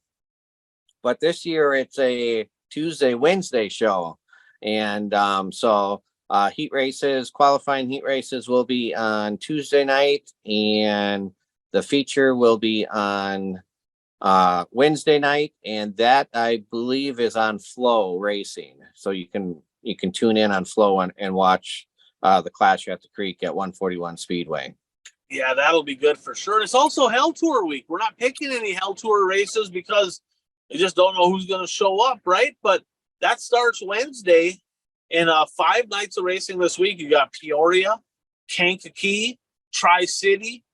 but this year it's a Tuesday, Wednesday show. And so qualifying heat races will be on Tuesday night, and the feature will be on Wednesday night, and that I believe is on Flow Racing. So you can tune in on Flow and watch the Clash at the Creek at 141 Speedway. Yeah, that'll be good for sure. It's also Hell Tour week. We're not picking any Hell Tour races because we just don't know who's going to show up, right? But that starts Wednesday, and 5 nights of racing this week. You got Peoria, Kankakee, Tri-City,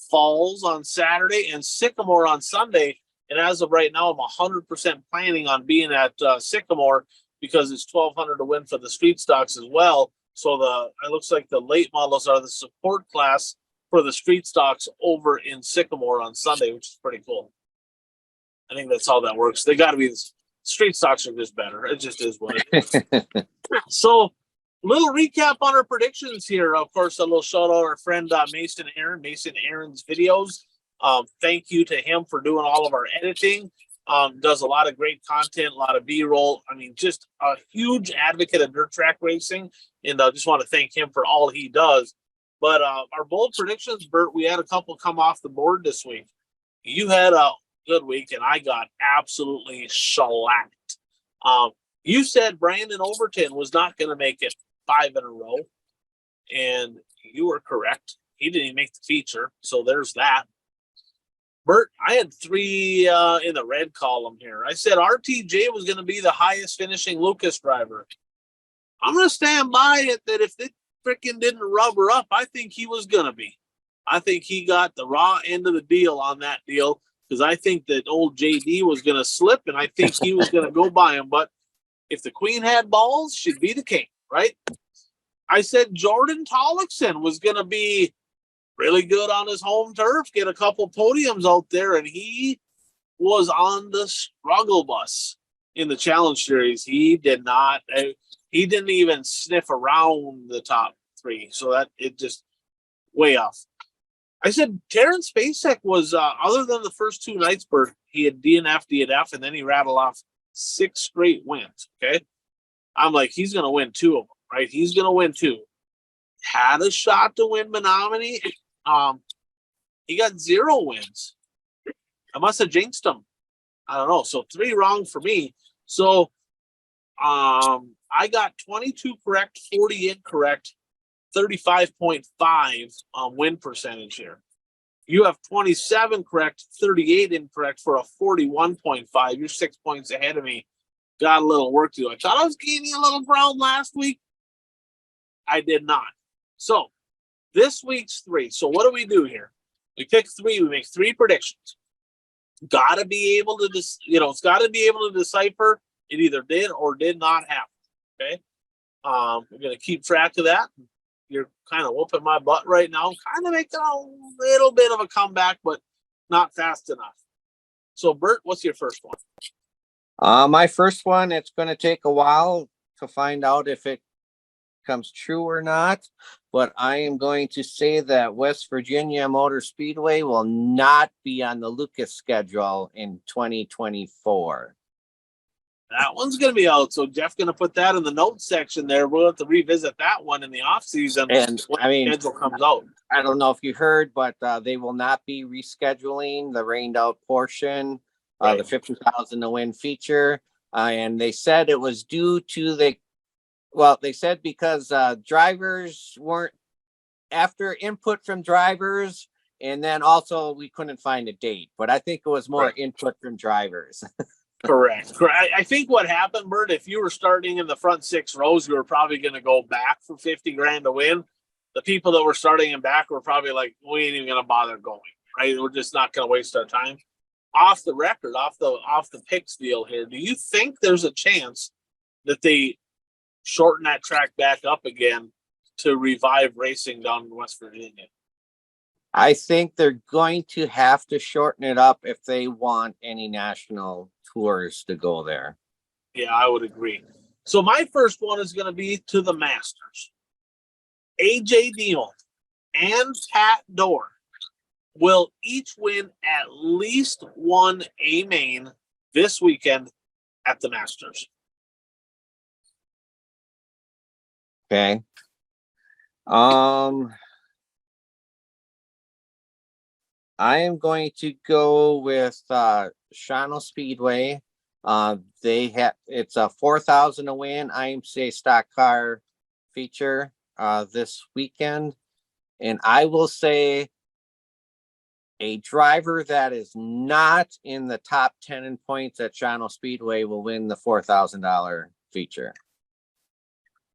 Falls on Saturday, and Sycamore on Sunday. And as of right now, I'm 100% planning on being at Sycamore because it's $1,200 to win for the street stocks as well. So it looks like the late models are the support class for the street stocks over in Sycamore on Sunday, which is pretty cool. I think that's how that works. They got to be street stocks are just better. It just is what it is. So, little recap on our predictions here. Of course, a little shout out our friend Mason Aaron's videos. Thank you to him for doing all of our editing. Does a lot of great content, a lot of B-roll. I mean, just a huge advocate of dirt track racing, and I just want to thank him for all he does. But our bold predictions, Bert, we had a couple come off the board this week. You had a good week, and I got absolutely shellacked. You said Brandon Overton was not going to make it 5 in a row, and you were correct. He didn't even make the feature, so there's that. Bert, I had 3 in the red column here. I said RTJ was going to be the highest finishing Lucas driver. I'm going to stand by it that if it freaking didn't rubber up, I think he was going to be. I think he got the raw end of the deal on that deal because I think that old JD was going to slip, and I think he was going to go by him. But if the queen had balls, she'd be the king, right? I said Jordan Tollickson was going to be really good on his home turf, get a couple podiums out there, and he was on the struggle bus in the Challenge Series. He did not. He didn't even sniff around the top 3, so that it just way off. I said Terrence Spacek was, other than the first 2 nights, Bert, he had DNF, and then he rattled off 6 straight wins, okay? I'm like, he's going to win 2 of them, right? He's going to win 2. Had a shot to win Menominee. He got 0 wins. I must have jinxed him. I don't know. So 3 wrong for me. So I got 22 correct, 40 incorrect, 35.5 win percentage here. You have 27 correct, 38 incorrect for a 41.5. You're 6 points ahead of me. Got a little work to do. I thought I was gaining a little ground last week. I did not. So this week's 3. So what do we do here? We pick 3. We make 3 predictions. Got to be able to, it's got to be able to decipher it either did or did not happen. Okay. We're going to keep track of that. You're kind of whooping my butt right now, kind of making a little bit of a comeback, but not fast enough. So, Bert, what's your first one? My first one, it's going to take a while to find out if it comes true or not, but I am going to say that West Virginia Motor Speedway will not be on the Lucas schedule in 2024. That one's going to be out. So Jeff's going to put that in the notes section there. We'll have to revisit that one in the off season. And when I mean, the schedule comes out. I don't know if you heard, but they will not be rescheduling the rained out portion, Right. the 50,000 to win feature. And they said it was due to they said because drivers weren't after input from drivers. And then also we couldn't find a date, but I think it was more Right. input from drivers. Correct. I think what happened, Bert, if you were starting in the front 6 rows, you were probably going to go back for 50 grand to win. The people that were starting in back were probably like, we ain't even going to bother going, right? We're just not going to waste our time. Off the record, off the picks deal here, do you think there's a chance that they shorten that track back up again to revive racing down in West Virginia? I think they're going to have to shorten it up if they want any national tours to go there. Yeah, I would agree. So my first one is going to be to the Masters. AJ Dillon and Pat Dorr will each win at least one A main this weekend at the Masters. Okay. I am going to go with Shawano Speedway. It's a 4,000 to win IMCA stock car feature this weekend, and I will say a driver that is not in the top 10 in points at Shawano Speedway will win the $4,000 feature.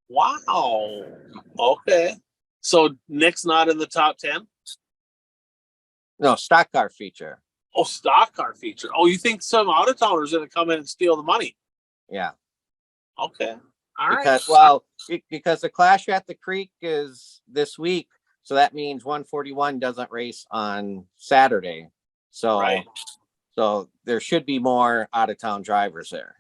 Wow. Okay. So Nick's not in the top 10? No, stock car feature. Oh, stock car feature. Oh, you think some out of towners are going to come in and steal the money? Yeah. Okay. All because, right. Well, because the Clash at the Creek is this week, so that means 141 doesn't race on Saturday. So, Right. So there should be more out of town drivers there.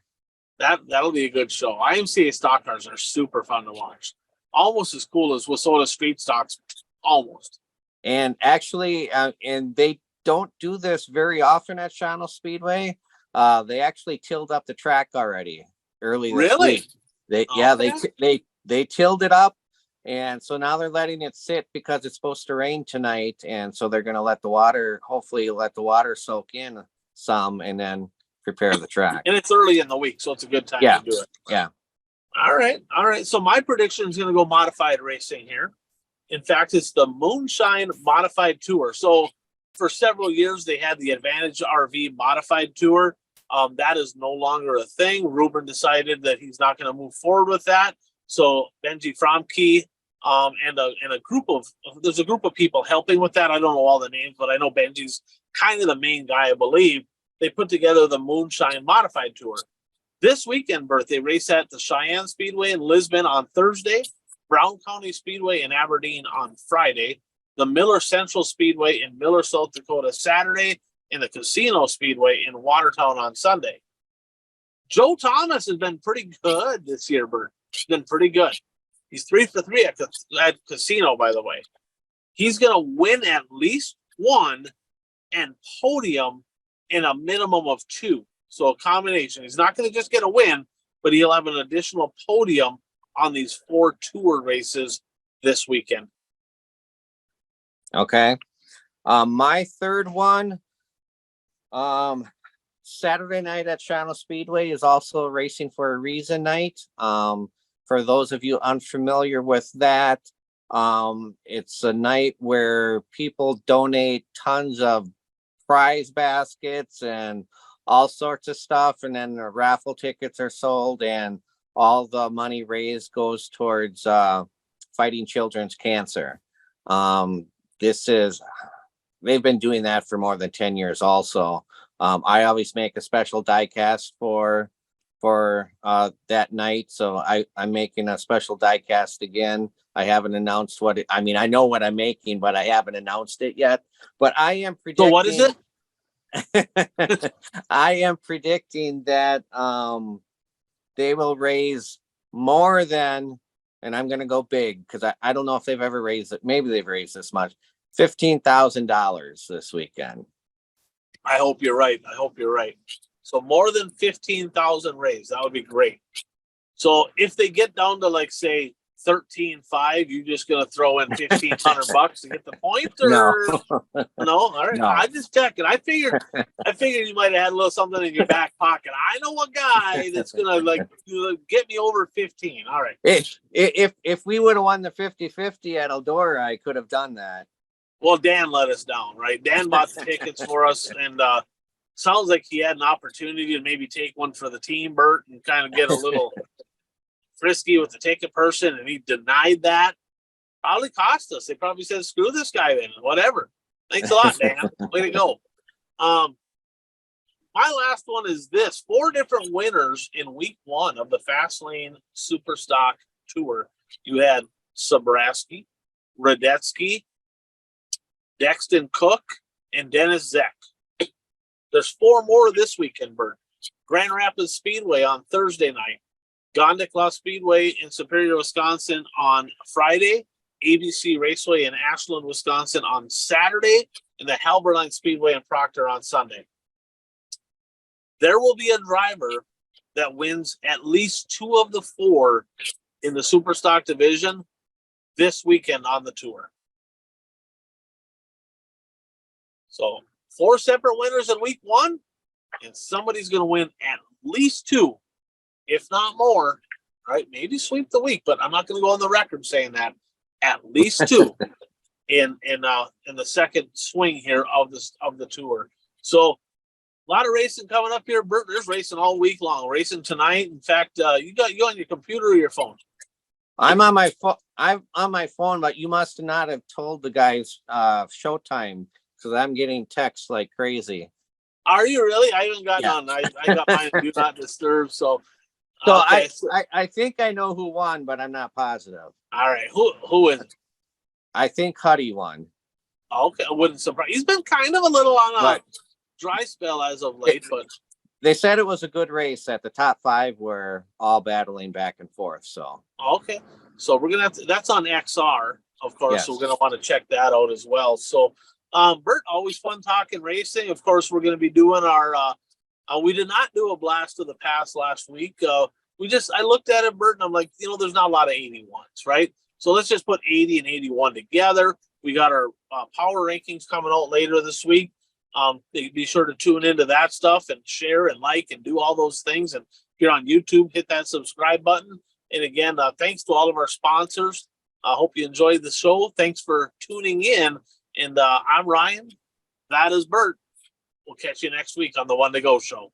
That'll be a good show. IMCA stock cars are super fun to watch. Almost as cool as Wissota street stocks. Almost. And actually, and they don't do this very often at Shawano Speedway. They actually tilled up the track already early this week. They tilled it up, and so now they're letting it sit because it's supposed to rain tonight, and so they're going to hopefully let the water soak in some, and then prepare the track. And it's early in the week, so it's a good time to do it. Yeah. All right. So my prediction is going to go modified racing here. In fact, it's the Moonshine Modified Tour. So for several years, they had the Advantage RV Modified Tour. That is no longer a thing. Ruben decided that he's not going to move forward with that. So Benji Fromke and a group of people helping with that. I don't know all the names, but I know Benji's kind of the main guy, I believe. They put together the Moonshine Modified Tour. This weekend, Bert, they race at the Cheyenne Speedway in Lisbon on Thursday, Brown County Speedway in Aberdeen on Friday, the Miller Central Speedway in Miller, South Dakota Saturday, and the Casino Speedway in Watertown on Sunday. Joe Thomas has been pretty good this year, Bert. He's been pretty good. He's 3 for 3 at Casino, by the way. He's going to win at least one and podium in a minimum of 2. So a combination. He's not going to just get a win, but he'll have an additional podium on these 4 tour races this weekend. Okay. My third one, Saturday night at Shawano Speedway is also Racing for a Reason night. For those of you unfamiliar with that, it's a night where people donate tons of prize baskets and all sorts of stuff, and then the raffle tickets are sold, and all the money raised goes towards fighting children's cancer. They've been doing that for more than 10 years also. I always make a special die cast for for that night. So I'm making a special die cast again. I haven't announced I know what I'm making, but I haven't announced it yet. But I am predicting. So what is it? I am predicting that they will raise more than, and I'm going to go big because I don't know if they've ever raised it. Maybe they've raised this much, $15,000 this weekend. I hope you're right. I hope you're right. So more than 15,000 raised. That would be great. So if they get down to like say 13.5, you just gonna throw in $1,500 to get the point, or no? All right, No. I just checking. I figured you might have had a little something in your back pocket. I know a guy that's gonna get me over 15. All right. If we would have won the 50-50 at Eldora, I could have done that. Well, Dan let us down, right? Dan bought the tickets for us, and sounds like he had an opportunity to maybe take one for the team, Bert, and kind of get a little frisky with the ticket person, and he denied that. Probably cost us. They probably said, screw this guy then, whatever. Thanks a lot, Dan. Way to go. My last one is this. 4 different winners in week 1 of the Fastlane Superstock Tour. You had Sobraski, Radetsky, Dexton Cook, and Dennis Zeck. There's 4 more this weekend, Bert. Grand Rapids Speedway on Thursday night. Gondikla Speedway in Superior, Wisconsin on Friday. ABC Raceway in Ashland, Wisconsin on Saturday. And the Halberline Speedway in Proctor on Sunday. There will be a driver that wins at least 2 of the 4 in the Superstock division this weekend on the tour. So 4 separate winners in week 1, and somebody's going to win at least 2, if not more. Right? Maybe sweep the week, but I'm not going to go on the record saying that. At least 2 in the second swing here of the tour. So a lot of racing coming up here, Bert. There's racing all week long. Racing tonight. In fact, you on your computer or your phone? I'm on my phone. I'm on my phone, but you must not have told the guys showtime, because I'm getting texts like crazy. Are you really? I haven't gotten on. I got mine do not disturb. So okay. I think I know who won, but I'm not positive. All right. Who is it? I think Huddy won. Okay. I wouldn't surprise. He's been kind of a little on a dry spell as of late, but they said it was a good race. That the top 5 were all battling back and forth. So okay. So we're gonna have to. That's on XR, of course. Yes. So we're gonna want to check that out as well. So, Bert, always fun talking racing. Of course, we're gonna be doing our. We did not do a blast of the past last week. I looked at it, Bert, and I'm like, there's not a lot of 81s, right? So let's just put 80 and 81 together. We got our power rankings coming out later this week. Be sure to tune into that stuff and share and like and do all those things. And if you're on YouTube, hit that subscribe button. And again, thanks to all of our sponsors. I hope you enjoyed the show. Thanks for tuning in. And I'm Ryan. That is Bert. We'll catch you next week on the One to Go Show.